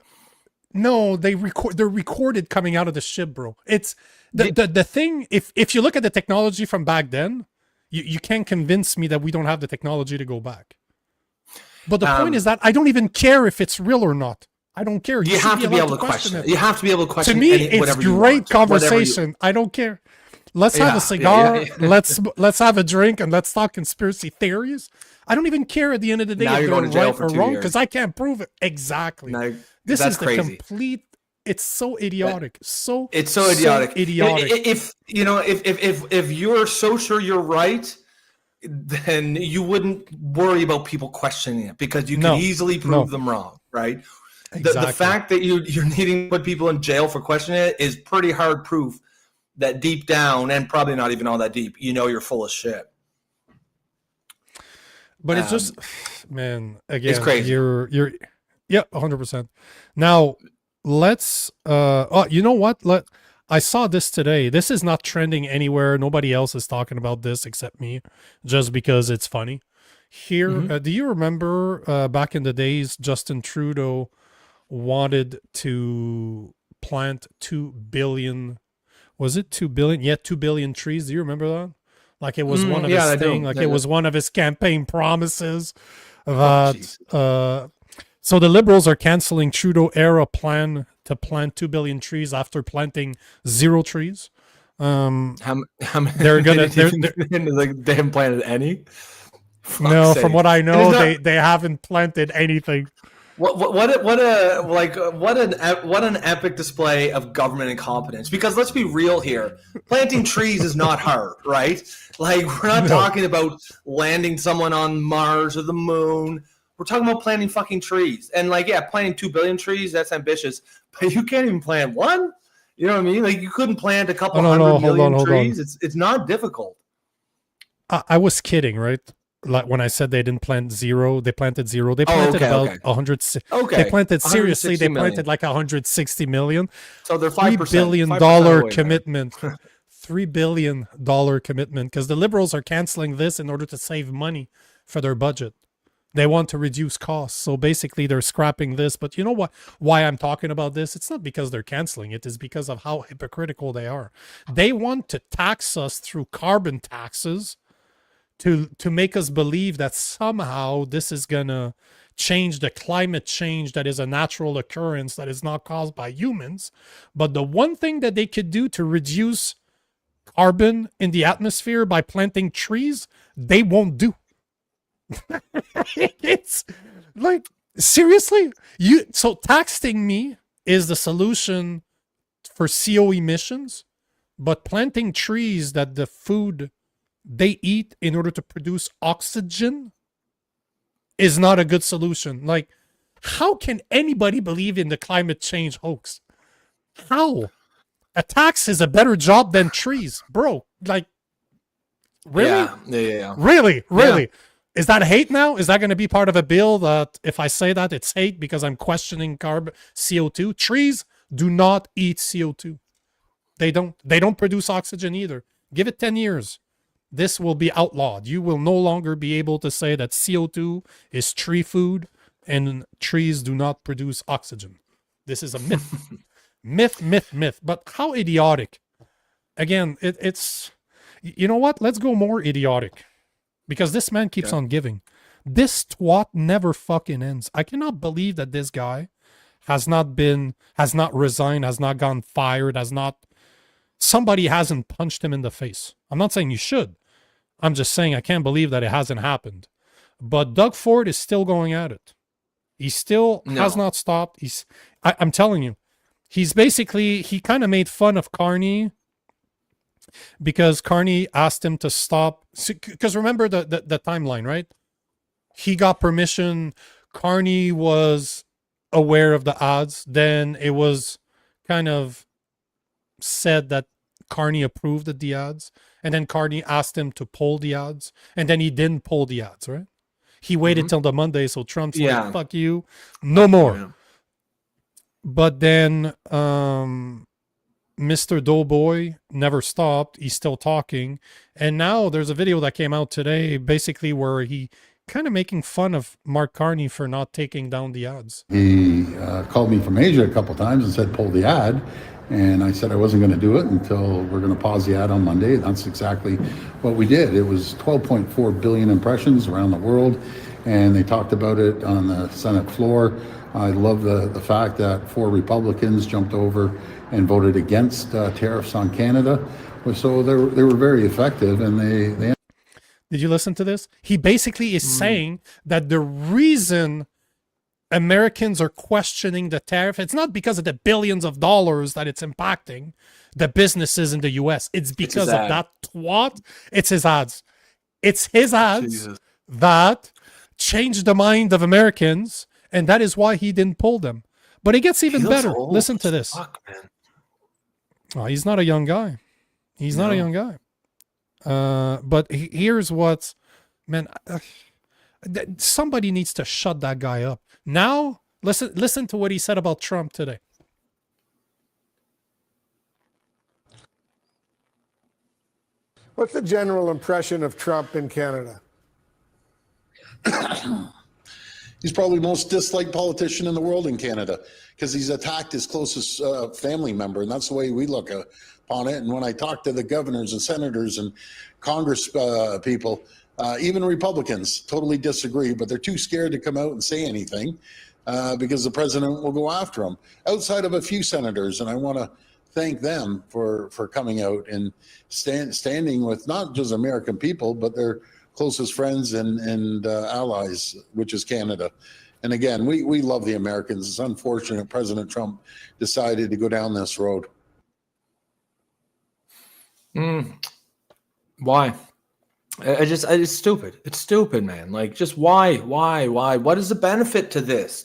No, they're recorded coming out of the ship, bro. It's the thing. If you look at the technology from back then, you can't convince me that we don't have the technology to go back. But the point is that I don't even care if it's real or not. I don't care. You have to be able to question it. You have to be able to question it. To me, it's great conversation. I don't care. Let's have a cigar. Let's have a drink and let's talk conspiracy theories. I don't even care at the end of the day if they're right or wrong, because I can't prove it. Exactly. This is the complete. It's so idiotic. It's so idiotic. If you're so sure you're right, then you wouldn't worry about people questioning it, because you can easily prove them wrong, right? Exactly. The fact that you're needing to put people in jail for questioning it is pretty hard proof that deep down, and probably not even all that deep, you're full of shit. But it's just, man, again, it's crazy. You're 100%. Now, let's, you know what? I saw this today. This is not trending anywhere. Nobody else is talking about this except me, just because it's funny. Here, do you remember back in the days, Justin Trudeau wanted to plant 2 billion, was it 2 billion? Yeah, 2 billion trees. Do you remember that? Like it was one of his thing. Like it was one of his campaign promises that. So the Liberals are canceling Trudeau-era plan to plant 2 billion trees after planting 0 trees. How they're gonna. They haven't planted any. No, from what I know, they haven't planted anything. What an epic display of government incompetence. Because let's be real here, planting trees is not hard, right? Like we're not talking about landing someone on Mars or the moon. We're talking about planting fucking trees. And planting 2 billion trees, that's ambitious, but you can't even plant one. You know what I mean? Like you couldn't plant a couple hundred million trees. It's not difficult. I was kidding, right? Like when I said they didn't plant 0, they planted 0. They planted about 100. They planted seriously. They planted like 160 million. So they're $5 billion commitment. $3 billion commitment, because the Liberals are canceling this in order to save money for their budget. They want to reduce costs. So basically they're scrapping this. But you know what? Why I'm talking about this? It's not because they're canceling it. It's because of how hypocritical they are. They want to tax us through carbon taxes to make us believe that somehow this is going to change the climate change that is a natural occurrence that is not caused by humans. But the one thing that they could do to reduce carbon in the atmosphere by planting trees, they won't do. It's like, seriously, so taxing me is the solution for CO emissions, but planting trees that the food they eat in order to produce oxygen is not a good solution. Like, how can anybody believe in the climate change hoax? How? A tax is a better job than trees, bro. Like, really? Yeah. Really? Yeah. Is that hate now? Is that going to be part of a bill that if I say that it's hate because I'm questioning CO2? Trees do not eat CO2. They don't produce oxygen either. Give it 10 years. This will be outlawed. You will no longer be able to say that CO2 is tree food and trees do not produce oxygen. This is a myth. myth. But how idiotic. Again, it's, you know what? Let's go more idiotic. Because this man keeps on giving. This twat never fucking ends. I cannot believe that this guy has not resigned, has not gone fired, somebody hasn't punched him in the face. I'm not saying you should. I'm just saying I can't believe that it hasn't happened. But Doug Ford is still going at it. He still has not stopped. I'm telling you, he kind of made fun of Carney because Carney asked him to stop. Because remember the timeline, right? He got permission. Carney was aware of the ads. Then it was kind of said that Carney approved of the ads. And then Carney asked him to pull the ads. And then he didn't pull the ads, right? He waited till the Monday. So Trump's like, fuck you. No more. Yeah. But then Mr. Doughboy never stopped. He's still talking. And now there's a video that came out today, basically where he kind of making fun of Mark Carney for not taking down the ads. He called me from Asia a couple times and said, pull the ad. And I said I wasn't going to do it until we're going to pause the ad on Monday. That's exactly what we did. It was 12.4 billion impressions around the world. And they talked about it on the Senate floor. I love the fact that 4 Republicans jumped over and voted against tariffs on Canada. So they were very effective, and they. Did you listen to this? He basically is saying that the reason Americans are questioning the tariff, it's not because of the billions of dollars that it's impacting the businesses in the U.S. It's because of that twat. It's his ads. It's his ads that changed the mind of Americans, and that is why he didn't pull them. But it gets even better. Listen to this. Fuck, man. Oh, he's not a young guy. He's not a young guy. But here's what's, man, somebody needs to shut that guy up. Now, listen to what he said about Trump today. What's the general impression of Trump in Canada? He's probably the most disliked politician in the world in Canada because he's attacked his closest family member, and that's the way we look upon it. And when I talk to the governors and senators and Congress people, even Republicans totally disagree, but they're too scared to come out and say anything because the president will go after them. Outside of a few senators, and I want to thank them for coming out and standing with not just American people, but their closest friends and allies, which is Canada. And again, we love the Americans. It's unfortunate President Trump decided to go down this road. Why? It's stupid. It's stupid, man. Like, just why? What is the benefit to this?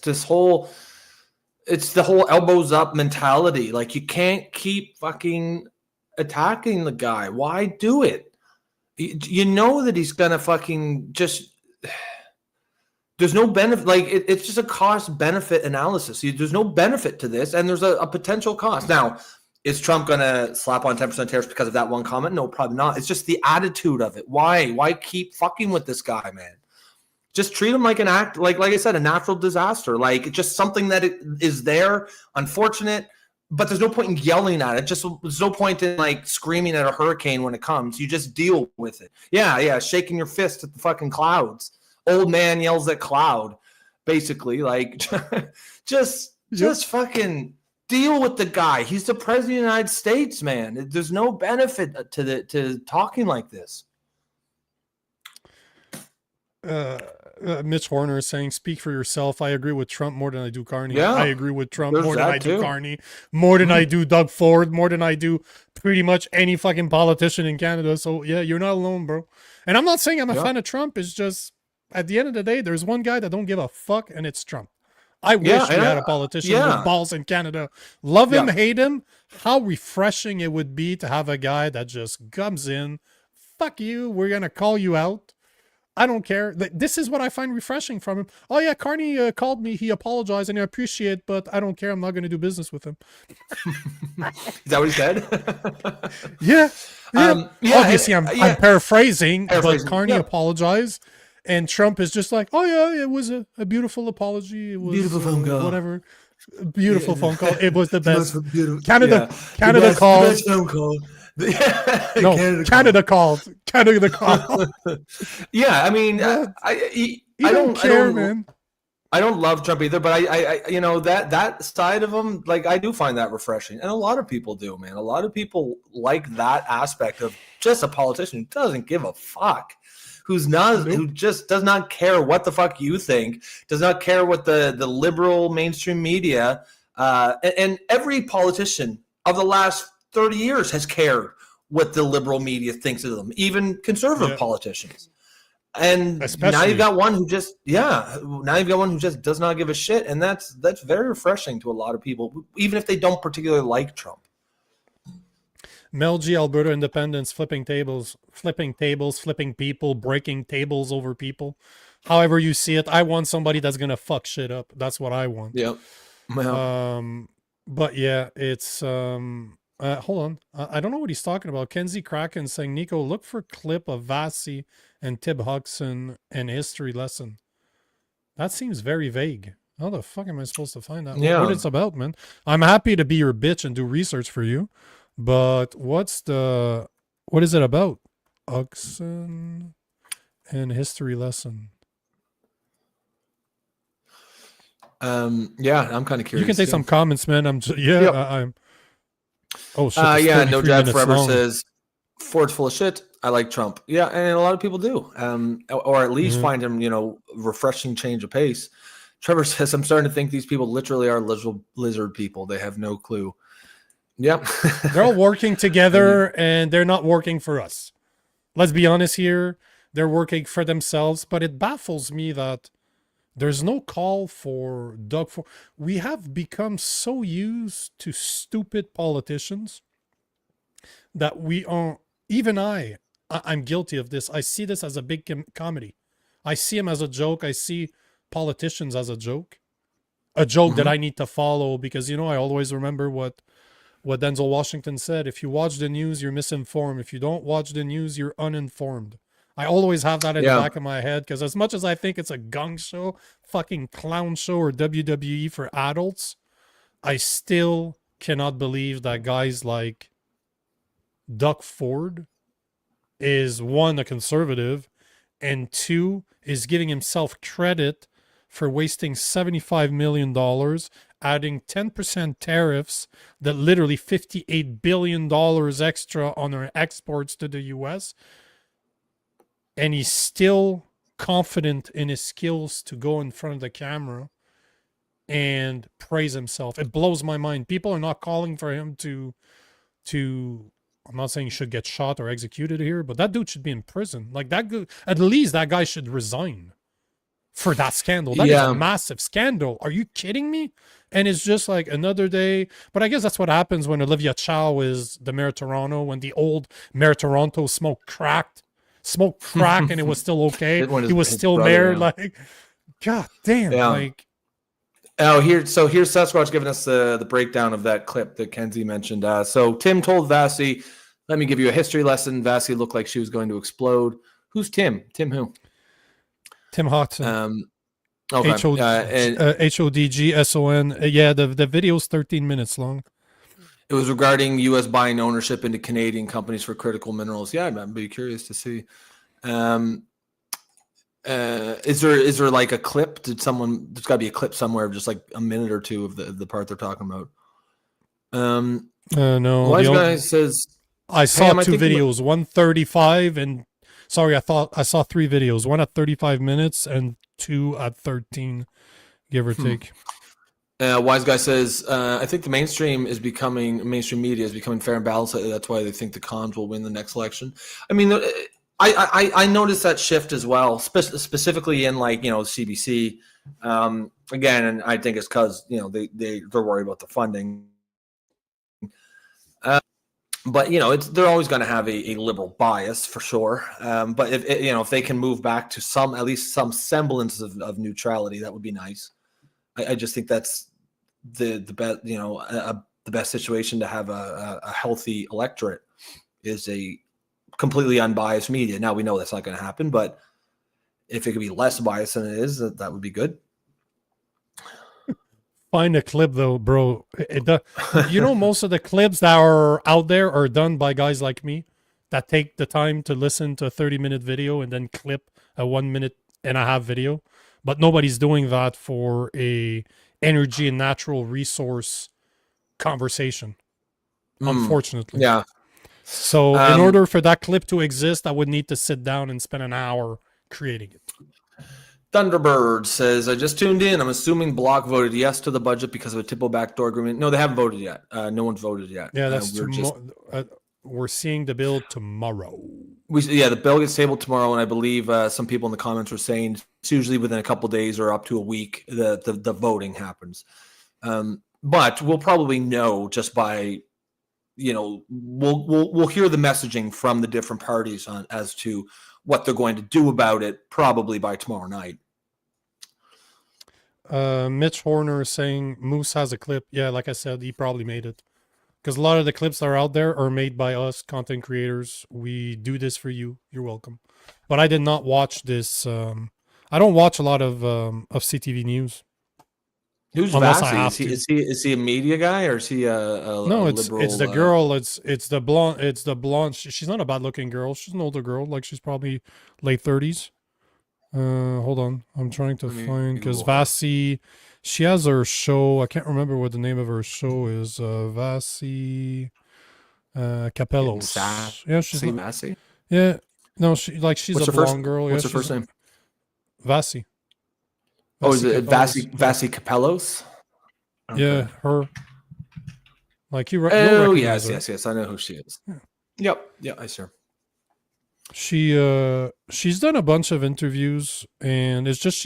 It's the whole elbows up mentality. Like, you can't keep fucking attacking the guy. Why do it? You know that he's gonna fucking just. There's no benefit. Like, it's just a cost benefit analysis. There's no benefit to this, and there's a potential cost. Now, is Trump gonna slap on 10% tariffs because of that one comment? No, probably not. It's just the attitude of it. Why keep fucking with this guy, man? Just treat them like an act, like I said, a natural disaster, like just something that is there, unfortunate, but there's no point in yelling at it. There's no point in like screaming at a hurricane when it comes. You just deal with it. Yeah, shaking your fist at the fucking clouds. Old man yells at cloud, basically. Like, just fucking deal with the guy. He's the president of the United States, man. There's no benefit to talking like this. Mitch Horner is saying, speak for yourself. I agree with Trump more than I do Carney. Yeah, I agree with Trump more than I do too. Carney, more than I do Doug Ford, more than I do pretty much any fucking politician in Canada. So yeah, you're not alone, bro. And I'm not saying I'm a fan of Trump. It's just, at the end of the day, there's one guy that don't give a fuck, and it's Trump. I wish we had a politician with balls in Canada. Love him, hate him. How refreshing it would be to have a guy that just comes in, fuck you, we're going to call you out. I don't care. This is what I find refreshing from him. Oh yeah, Carney called me. He apologized, and I appreciate, but I don't care. I'm not going to do business with him. Is that what he said? Yeah. Obviously, I'm paraphrasing, but Carney apologized, and Trump is just like, oh yeah, it was a beautiful apology. It was beautiful phone call. Whatever. Beautiful phone call. It was the best. Canada called. Best phone call. Canada called. Yeah, I mean, I don't care, man. I don't love Trump either, but I you know, that side of him, like, I do find that refreshing, and a lot of people do, man. A lot of people like that aspect of just a politician who doesn't give a fuck, who just does not care what the fuck you think, does not care what the liberal mainstream media, and every politician of the last 30 years has cared what the liberal media thinks of them, even conservative politicians. And now you've got one who just does not give a shit, and that's very refreshing to a lot of people, even if they don't particularly like Trump. Mel G, Alberta Independence, flipping tables, flipping people, breaking tables over people. However you see it, I want somebody that's gonna fuck shit up. That's what I want. Yep. Well. But yeah, it's hold on. I don't know what he's talking about. Kenzie Kraken saying, Nico, look for clip of Vasi and Tib Huxon and history lesson. That seems very vague. How the fuck am I supposed to find out? Yeah. What it's about, man? I'm happy to be your bitch and do research for you, but what is it about? Huxon and history lesson. Yeah, I'm kind of curious. You can take some comments, man. I'm oh shit. No Dad Forever says Ford's full of shit. I like Trump. Yeah, and a lot of people do. Or at least find him, refreshing change of pace. Trevor says, I'm starting to think these people literally are lizard people. They have no clue. Yep. They're all working together and they're not working for us. Let's be honest here. They're working for themselves, but it baffles me that there's no call for Doug Ford. We have become so used to stupid politicians that we are, even I'm guilty of this. I see this as a big comedy. I see him as a joke. I see politicians as a joke that I need to follow because, I always remember what Denzel Washington said. If you watch the news, you're misinformed. If you don't watch the news, you're uninformed. I always have that in the back of my head because as much as I think it's a gong show, fucking clown show or WWE for adults, I still cannot believe that guys like Doug Ford is, one, a conservative, and two, is giving himself credit for wasting $75 million, adding 10% tariffs that literally $58 billion extra on our exports to the U.S., and he's still confident in his skills to go in front of the camera and praise himself. It blows my mind. People are not calling for him to I'm not saying he should get shot or executed here, but that dude should be in prison. Like at least that guy should resign for that scandal. That is a massive scandal. Are you kidding me? And it's just like another day. But I guess that's what happens when Olivia Chow is the mayor of Toronto, when the old mayor of Toronto smoked crack and it was still okay. He was still mayor. Like, god damn. Yeah. Like, here's Sasquatch giving us the breakdown of that clip that Kenzie mentioned. So Tim told Vasi, let me give you a history lesson. Vasi looked like she was going to explode. Who's Tim? Tim who? Tim Hodson. Okay. HODGSON. Yeah, the video's 13 minutes long. It was regarding U.S. buying ownership into Canadian companies for critical minerals. Yeah, I'd be curious to see. Is there like a clip? There's got to be a clip somewhere of just like a minute or two of the part they're talking about. No. Wise guy says I saw two videos. One 35 and sorry, I saw three videos. One at 35 minutes and two at 13, give or take. Wise guy says, I think the mainstream media is becoming fair and balanced. That's why they think the cons will win the next election. I mean, I noticed that shift as well, specifically in like, CBC. Again, and I think it's because, they're worried about the funding. But they're always going to have a liberal bias for sure. But if they can move back to at least some semblance of neutrality, that would be nice. I just think that's the best. The best situation to have a healthy electorate is a completely unbiased media. Now we know that's not going to happen, but if it could be less biased than it is, that would be good. Find a clip though, bro. Most of the clips that are out there are done by guys like me that take the time to listen to a 30-minute video and then clip a 1 minute and a half video. But nobody's doing that for a energy and natural resource conversation, unfortunately. Yeah. So in order for that clip to exist, I would need to sit down and spend an hour creating it. Thunderbird says, I just tuned in. I'm assuming Bloc voted yes to the budget because of a typical backdoor agreement. No, they haven't voted yet. No one's voted yet. Yeah, that's we're seeing the bill tomorrow. The bill gets tabled tomorrow, and I believe some people in the comments were saying it's usually within a couple days or up to a week the voting happens. But we'll probably know just by, we'll hear the messaging from the different parties as to what they're going to do about it probably by tomorrow night. Mitch Horner is saying Moose has a clip. Yeah, like I said, he probably made it. Because a lot of the clips that are out there are made by us, content creators. We do this for you. You're welcome. But I did not watch this. I don't watch a lot of CTV News. Who's Vassy? Is he a media guy or is he a no? It's the girl. It's the blonde. It's the blonde. She's not a bad looking girl. She's an older girl. Like she's probably late 30s. Hold on. I'm trying to find because Vassy. She has her show. I can't remember what the name of her show is. Vassy Capellos. Yeah, she's Vassy. Yeah, no, she's a blonde girl. What's her first name? Vassy. Oh, is it Vassy Capellos? Okay. Yeah, her. Like you. Oh, yes. I know who she is. Yeah. Yep. I see her. She's done a bunch of interviews, and it's just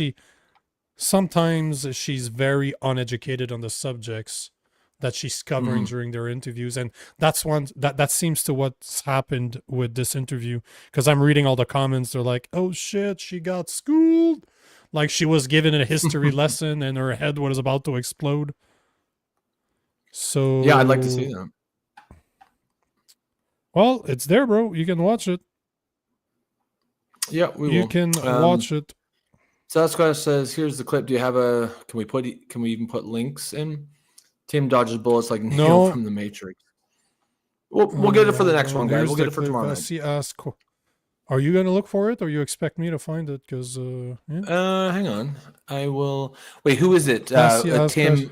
sometimes she's very uneducated on the subjects that she's covering during their interviews, and that's that seems to what's happened with this interview. Because I'm reading all the comments, they're like, "Oh shit, she got schooled." Like she was given a history lesson and her head was about to explode. So yeah, I'd like to see that. Well, it's there, bro. You can watch it. Yeah, you can watch it. Sasquatch says, "Here's the clip. Do you have a? Can we even put links in? Tim dodges bullets like Neo from the Matrix. We'll get it for the next one, guys. We'll get it for tomorrow night. Are you gonna look for it, or you expect me to find it? Because hang on, I will. Wait, who is it? Tim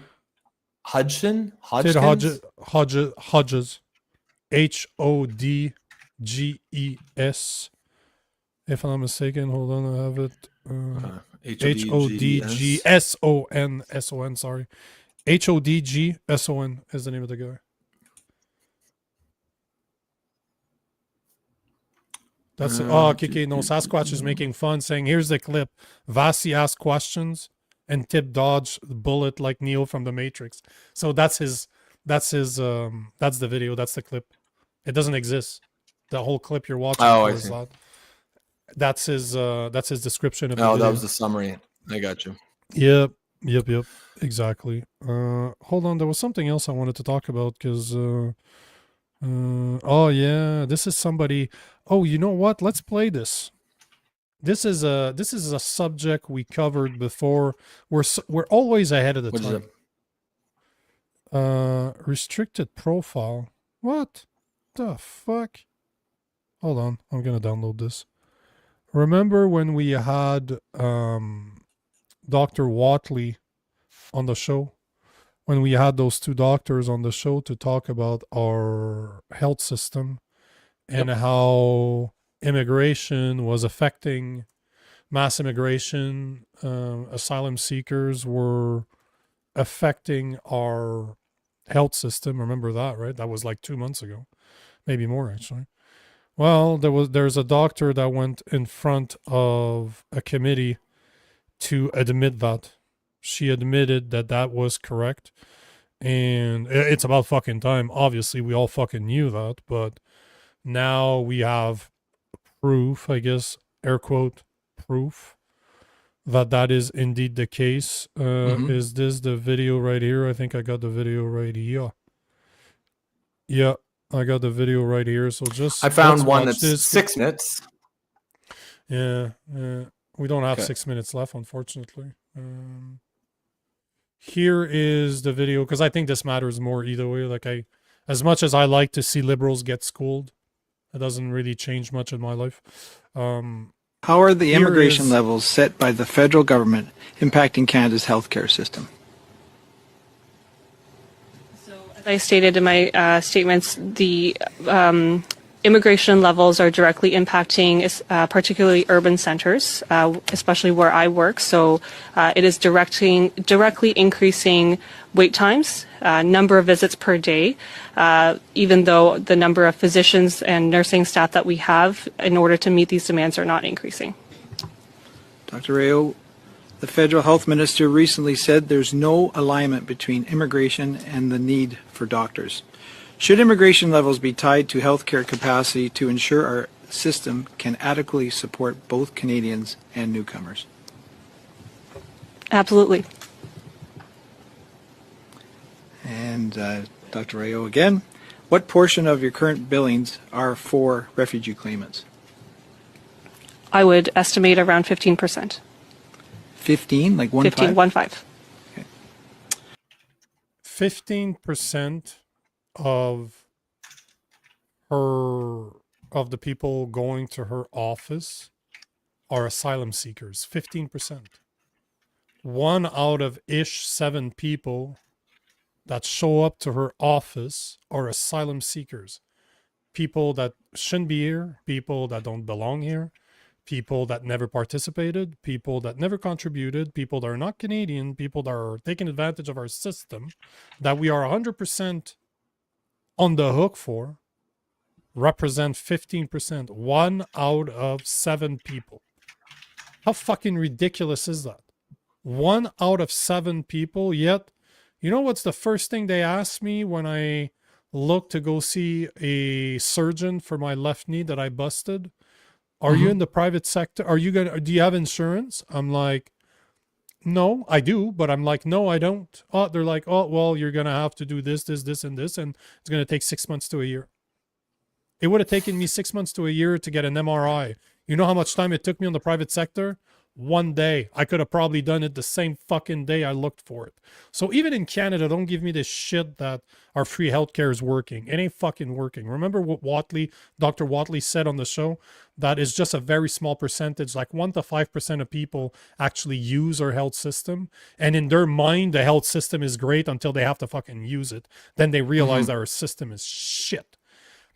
Hodgson. Hodges. Hodges. HODGES. If I'm not mistaken, hold on, I have it. HODGSON. Sorry, HODGSON is the name of the guy. That's it. Oh, okay. No, Sasquatch is making fun, saying, "Here's the clip. Vassy asked questions, and Tip dodged the bullet like Neo from the Matrix." So that's his. That's the video. That's the clip. It doesn't exist. The whole clip you're watching. Oh, I see. That's his description of the video. That was the summary. I got you. Yep. Exactly. Hold on. There was something else I wanted to talk about because. Oh yeah, this is somebody. Oh, you know what? Let's play this. This is a subject we covered before. We're always ahead of the What is time. Restricted profile. What the fuck? Hold on, I'm gonna download this. Remember when we had Dr. Watley on the show? When we had those two doctors on the show to talk about our health system and how immigration was affecting mass immigration, asylum seekers were affecting our health system. Remember that, right? That was like 2 months ago, maybe more actually. Well, there's a doctor that went in front of a committee to admit that. She admitted that that was correct. And it's about fucking time. Obviously, we all fucking knew that, but now we have proof, I guess, air quote, proof that that is indeed the case. Is this the video right here? I think I got the video right here. Yeah, I got the video right here. So just I found one watch that's 6 minutes. Yeah, we don't have 6 minutes left, unfortunately. Here is the video, because I think this matters more either way. Like, as much as I like to see liberals get schooled, it doesn't really change much in my life. How are the immigration levels set by the federal government impacting Canada's healthcare system? So, as I stated in my statements, the immigration levels are directly impacting particularly urban centers, especially where I work. So it is directly increasing wait times, number of visits per day, even though the number of physicians and nursing staff that we have in order to meet these demands are not increasing. Dr. Rayo, the federal health minister recently said there's no alignment between immigration and the need for doctors. Should immigration levels be tied to healthcare capacity to ensure our system can adequately support both Canadians and newcomers? Absolutely. And Dr. Rayo again, what portion of your current billings are for refugee claimants? I would estimate around 15%. 15, like 1.5? 1.5. Okay. 15% of the people going to her office are asylum seekers. 15%. 1 out of 7 people that show up to her office are asylum seekers. People that shouldn't be here, people that don't belong here, people that never participated, people that never contributed, people that are not Canadian, people that are taking advantage of our system, that we are 100% on the hook for, represent 15%. 1 out of 7 people. How fucking ridiculous is that? 1 out of 7 people, yet, you know what's the first thing they ask me when I look to go see a surgeon for my left knee that I busted? Are you in the private sector? Do you have insurance? I'm like, no, I do, but I'm like, no, I don't. Oh, they're like, oh, well, you're going to have to do this, and this, and it's going to take 6 months to a year. It would have taken me 6 months to a year to get an MRI. You know how much time it took me on the private sector? 1 day. I could have probably done it the same fucking day I looked for it. So even in Canada, don't give me this shit that our free healthcare is working. It ain't fucking working. Remember what Dr. Watley said on the show? That is just a very small percentage, like 1 to 5% of people actually use our health system. And in their mind, the health system is great until they have to fucking use it. Then they realize that our system is shit.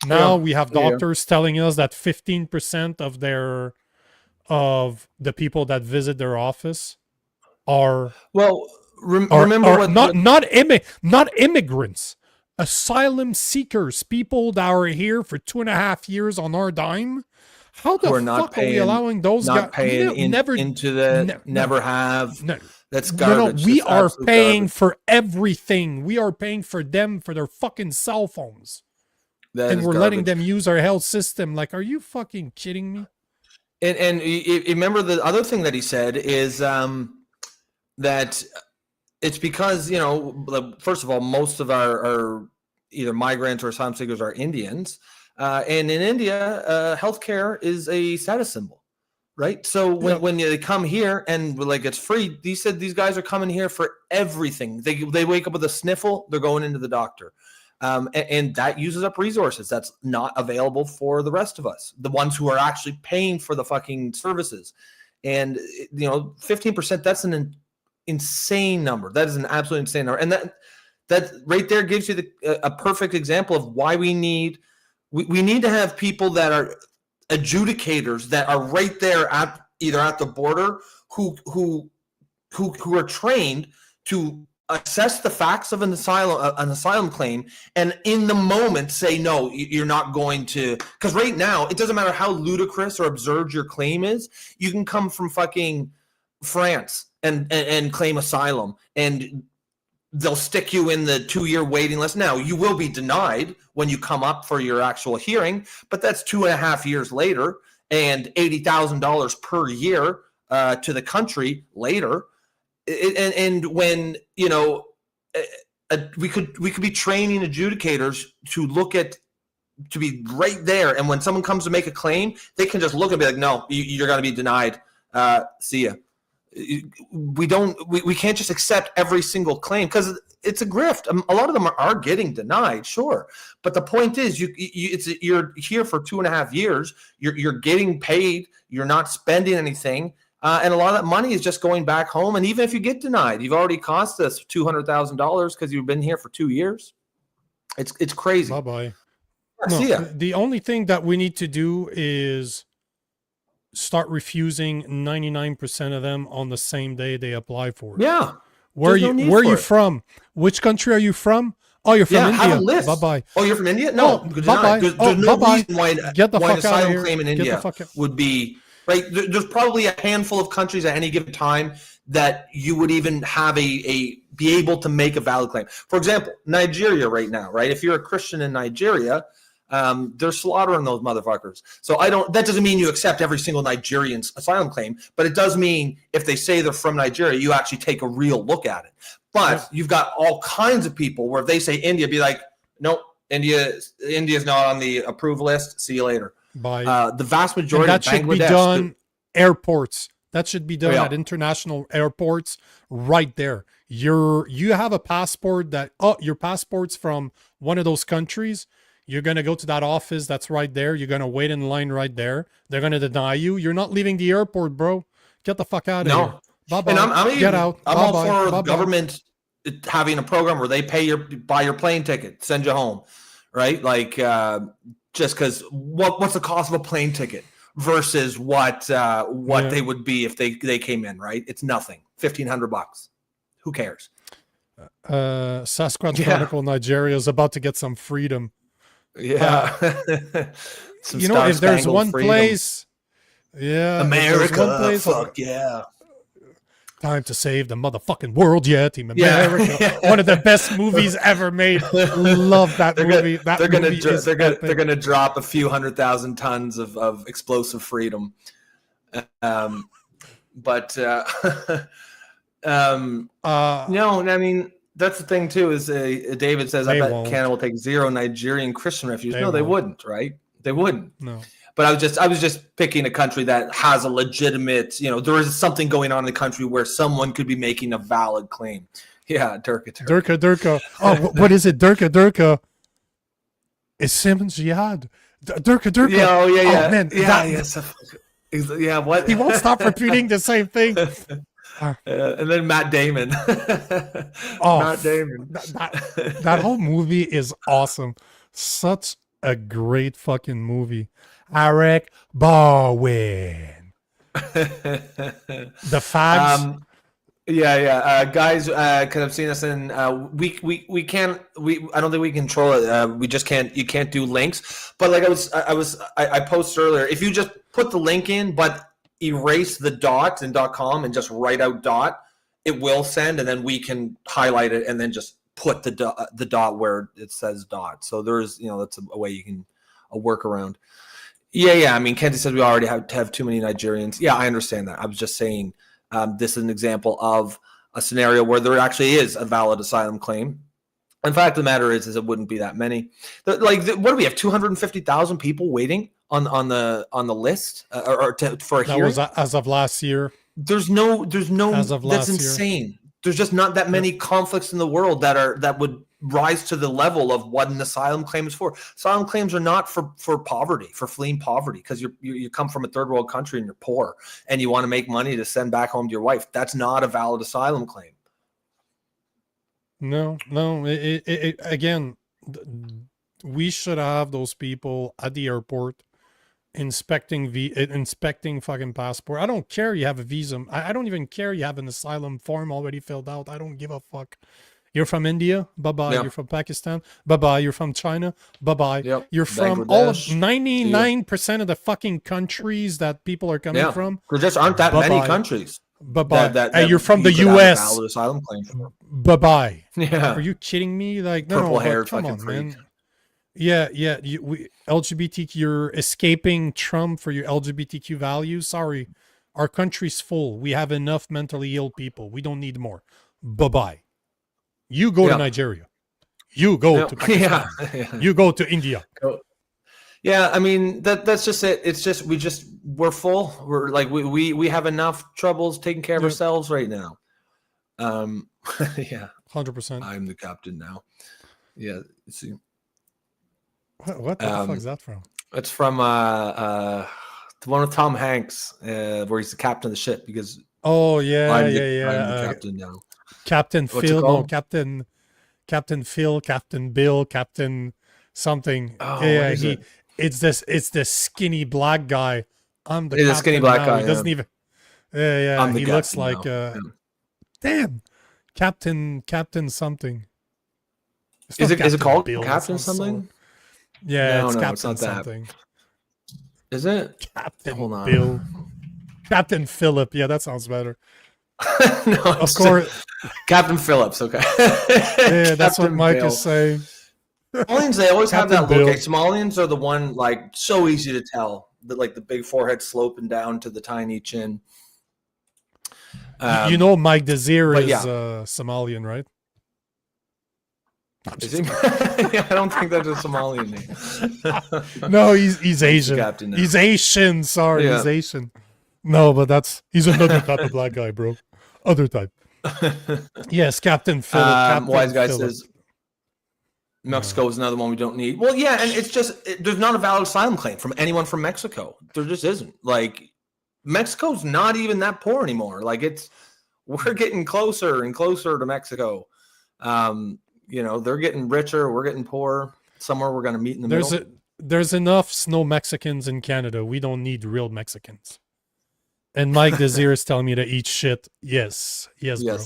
Now we have doctors telling us that 15% of the people that visit their office are remember not immigrants, asylum seekers, people that are here for 2.5 years on our dime. How the fuck are we allowing those guys? Never have. That's garbage. We are paying for everything. We are paying for them for their fucking cell phones. And we're letting them use our health system. Like, are you fucking kidding me? And you remember the other thing that he said is that it's because, first of all, most of our either migrants or asylum seekers are Indians. And in India, healthcare is a status symbol. right? So when they come here and like it's free, these guys are coming here for everything. They wake up with a sniffle, they're going into the doctor. And that uses up resources that's not available for the rest of us, the ones who are actually paying for the fucking services. And 15%, that's an insane number. That is an absolutely insane number. And that right there gives you a perfect example of why we need to have people that are adjudicators that are right there either at the border who are trained to assess the facts of an asylum claim, and in the moment say, no, you're not going to, because right now it doesn't matter how ludicrous or absurd your claim is. You can come from fucking France and claim asylum, and they'll stick you in the 2-year waiting list. Now, you will be denied when you come up for your actual hearing, but that's 2.5 years later and $80,000 per year to the country later. And when, we could be training adjudicators to be right there. And when someone comes to make a claim, they can just look and be like, no, you're going to be denied. See ya. We can't just accept every single claim because it's a grift. A lot of them are getting denied, sure, but the point is, you're here for 2.5 years. You're getting paid. You're not spending anything, and a lot of that money is just going back home. And even if you get denied, you've already cost us $200,000 because you've been here for 2 years. It's crazy. Bye bye. Yeah, see ya. The only thing that we need to do is start refusing 99% of them on the same day they apply for it. Yeah. Where are you from? Which country are you from? Oh, you're from India. Have a list. Bye-bye. Oh, you're from India? No. Bye-bye. There's no reason why Get the an fuck out of asylum here. claim in Get India the fuck out. would be, right? There's probably a handful of countries at any given time that you would even have be able to make a valid claim. For example, Nigeria right now, right? If you're a Christian in Nigeria, they're slaughtering those motherfuckers. So that doesn't mean you accept every single Nigerian's asylum claim, but it does mean if they say they're from Nigeria, you actually take a real look at it. But you've got all kinds of people where if they say India, be like, nope, India's not on the approved list. See you later. Bye. The vast majority that of should Bangladesh, be done airports. That should be done Yeah. at international airports right there. You have a passport your passport's from one of those countries. You're going to go to that office that's right there. You're going to wait in line right there. They're going to deny you. You're not leaving the airport, bro. Get the fuck out of here. Bye-bye. And Get out. I'm Bye-bye. all for the Bye-bye. government having a program where they buy your plane ticket, send you home, right? Like just because what's the cost of a plane ticket versus what they would be if they came in, right? It's nothing. $1,500. Who cares? Sasquatch Chronicle Nigeria is about to get some freedom. Yeah. If there's one place, America, fuck yeah. Time to save the motherfucking world, Team America. Yeah. One of the best movies ever made. Love that movie. They're gonna drop a few 100,000 tons of explosive freedom. No, I mean that's the thing too. Is David says I bet Canada will take 0 Nigerian Christian refugees. No, they wouldn't. Right? They wouldn't. No. But I was just picking a country that has a legitimate, there is something going on in the country where someone could be making a valid claim. Yeah, Durka. Oh, what is it? Durka. It's Simmons Jihad. Durka. Yeah, yeah. Oh, man. Yeah, what? He won't stop repeating the same thing. And then Matt Damon. Matt Damon. That whole movie is awesome. Such a great fucking movie. Eric Bowen. The fags. Guys, because I've seen this in we can't I don't think we control it. We just can't. You can't do links. But like I posted earlier, if you just put the link in but erase the dot in .com and just write out dot, it will send, and then we can highlight it and then just put the dot where it says dot. So there's that's a way you can a workaround. Yeah. I mean, Kenzie says we already have too many Nigerians. Yeah, I understand that. I was just saying this is an example of a scenario where there actually is a valid asylum claim. In fact, the matter is it wouldn't be that many. What do we have? 250,000 people waiting on the list for a That hearing. was as of last year. There's no. As of That's last year. insane. There's just not that many conflicts in the world that would rise to the level of what an asylum claim is for. Asylum claims are not for poverty, for fleeing poverty, because you come from a third world country and you're poor and you want to make money to send back home to your wife. That's not a valid asylum claim. No. Again, we should have those people at the airport inspecting fucking passport. I don't care you have a visa. I don't even care you have an asylum form already filled out. I don't give a fuck. You're from India, bye-bye. Yep. You're from Pakistan, bye-bye. You're from China, bye-bye. Yep. You're from all of Bangladesh. 99% of the fucking countries that people are coming from. There just aren't that many Bye-bye. countries. Bye-bye. that You're from the you could have a US. valid asylum claim for. Bye-bye. Yeah. Are you kidding me? Like, no, Purple-haired come fucking on, freak. man. Yeah. LGBTQ, you're escaping Trump for your LGBTQ values. Sorry, our country's full. We have enough mentally ill people. We don't need more. Bye-bye. You go to Nigeria. You go to Pakistan. Yeah. You go to India. Yeah, I mean that's just it. It's just we're full. We're like we have enough troubles taking care of ourselves right now. Yeah. 100%. I'm the captain now. Yeah. See. What the fuck is that from? It's from the one with Tom Hanks, where he's the captain of the ship because I'm the captain now. Captain What's it Phil, no, called? Captain Phil, Captain Bill, Captain something. Oh, yeah, what is it's this skinny black guy. I'm the It is a captain skinny black now. guy, He doesn't even. I'm the he looks captain like now. damn, Captain something. It's Is not it called Bill, Captain it's not something? Yeah, No, it's no, Captain it's not that. something. Is it? Captain Hold on. Bill. Captain Philip. Yeah, that sounds better. No, Of course. Captain Phillips. Okay. Yeah, that's what Captain Mike Bill. is saying. Somalians, they always have that Captain look. Bill. Like, Somalians are the one, like, so easy to tell. Like the big forehead sloping down to the tiny chin. You know Mike Desir but is yeah. Somalian, right? Is he? Yeah, I don't think that's a Somalian name. No, he's Asian. Captain now. He's Asian. Sorry, Yeah. he's Asian. No, but he's another type of black guy, bro. Other type. Yes, Captain Philip. Captain Wise guy Philip. says Mexico is another one we don't need. Well, yeah, and it's just there's not a valid asylum claim from anyone from Mexico. There just isn't. Like Mexico's not even that poor anymore. Like we're getting closer and closer to Mexico. They're getting richer. We're getting poorer. Somewhere we're going to meet in the middle. There's enough snow Mexicans in Canada. We don't need real Mexicans. And Mike Desir is telling me to eat shit. Yes, bro.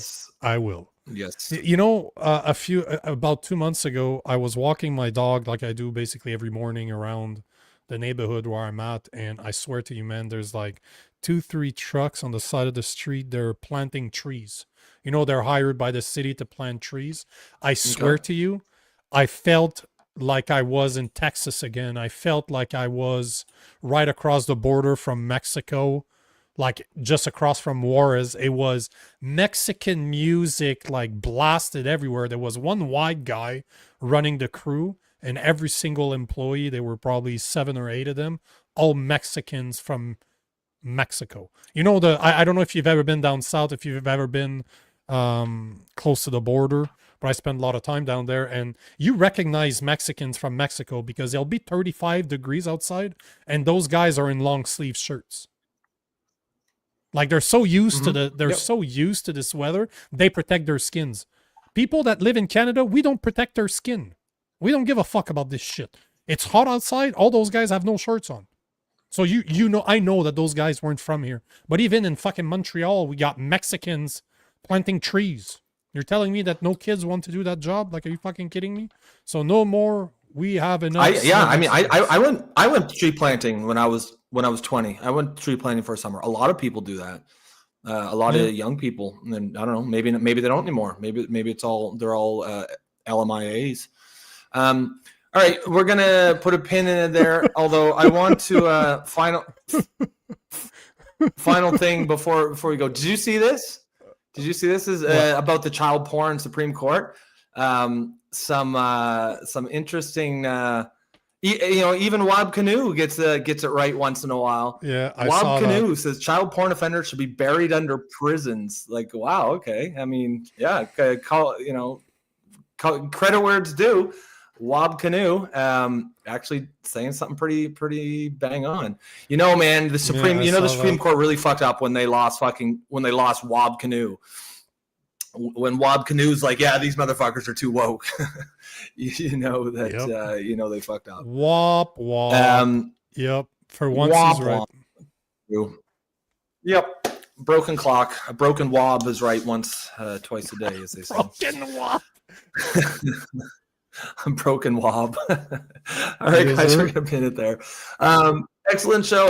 I will. Yes. You know, about 2 months ago, I was walking my dog like I do basically every morning around the neighborhood where I'm at, and I swear to you, man, there's like 2-3 trucks on the side of the street. They're planting trees. You know, they're hired by the city to plant trees. I swear to you, I felt like I was in Texas again. I felt like I was right across the border from Mexico, like just across from Juarez. It was Mexican music like blasted everywhere. There was one white guy running the crew, and every single employee, there were probably 7 or 8 of them, all Mexicans from Mexico. You know, I don't know if you've ever been down south, if you've ever been close to the border, but I spent a lot of time down there, and you recognize Mexicans from Mexico because it'll be 35 degrees outside, and those guys are in long sleeve shirts. Like they're so used to so used to this weather, they protect their skins. People that live in Canada, we don't protect their skin. We don't give a fuck about this shit. It's hot outside. All those guys have no shirts on. So you know, I know that those guys weren't from here. But even in fucking Montreal, we got Mexicans planting trees. You're telling me that no kids want to do that job? Like, are you fucking kidding me? So no more. We have enough. I went tree planting when I was 20. I went tree planting for a summer. A lot of people do that. A lot of young people, and I don't know. Maybe they don't anymore. Maybe they're all LMIAs. All right, we're gonna put a pin in it there. Although I want to final thing before we go. Did you see this? This is about the child porn Supreme Court. Some interesting. Even Wob Canoe gets it right once in a while. Yeah, I Wob saw Canoe that. says child porn offenders should be buried under prisons. Like, wow, okay. I mean, yeah, credit where it's due. Wob Canoe actually saying something pretty bang on. Man, the Supreme Court really fucked up when they lost Wob Canoe. When Wob Canoe's like, yeah, these motherfuckers are too woke. They fucked up. Wop. Yep. For once he's right. Yep. Broken clock. A broken wob is right twice a day, as they say. Broken wop. A broken wob. All right, guys, we're gonna pin it there. Excellent show.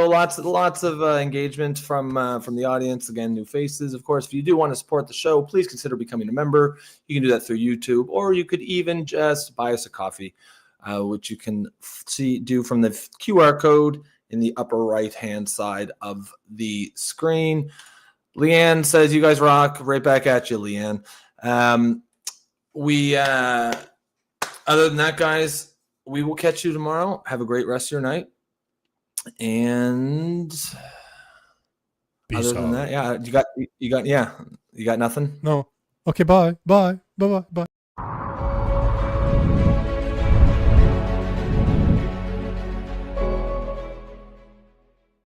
Lots of engagement from the audience. Again, new faces. Of course, if you do want to support the show, please consider becoming a member. You can do that through YouTube, or you could even just buy us a coffee, which you can do from the QR code in the upper right-hand side of the screen. Leanne says, "You guys rock." Right back at you, Leanne. Other than that, guys, we will catch you tomorrow. Have a great rest of your night. And Peace other than out. that, you got nothing? No. Okay, bye. Bye.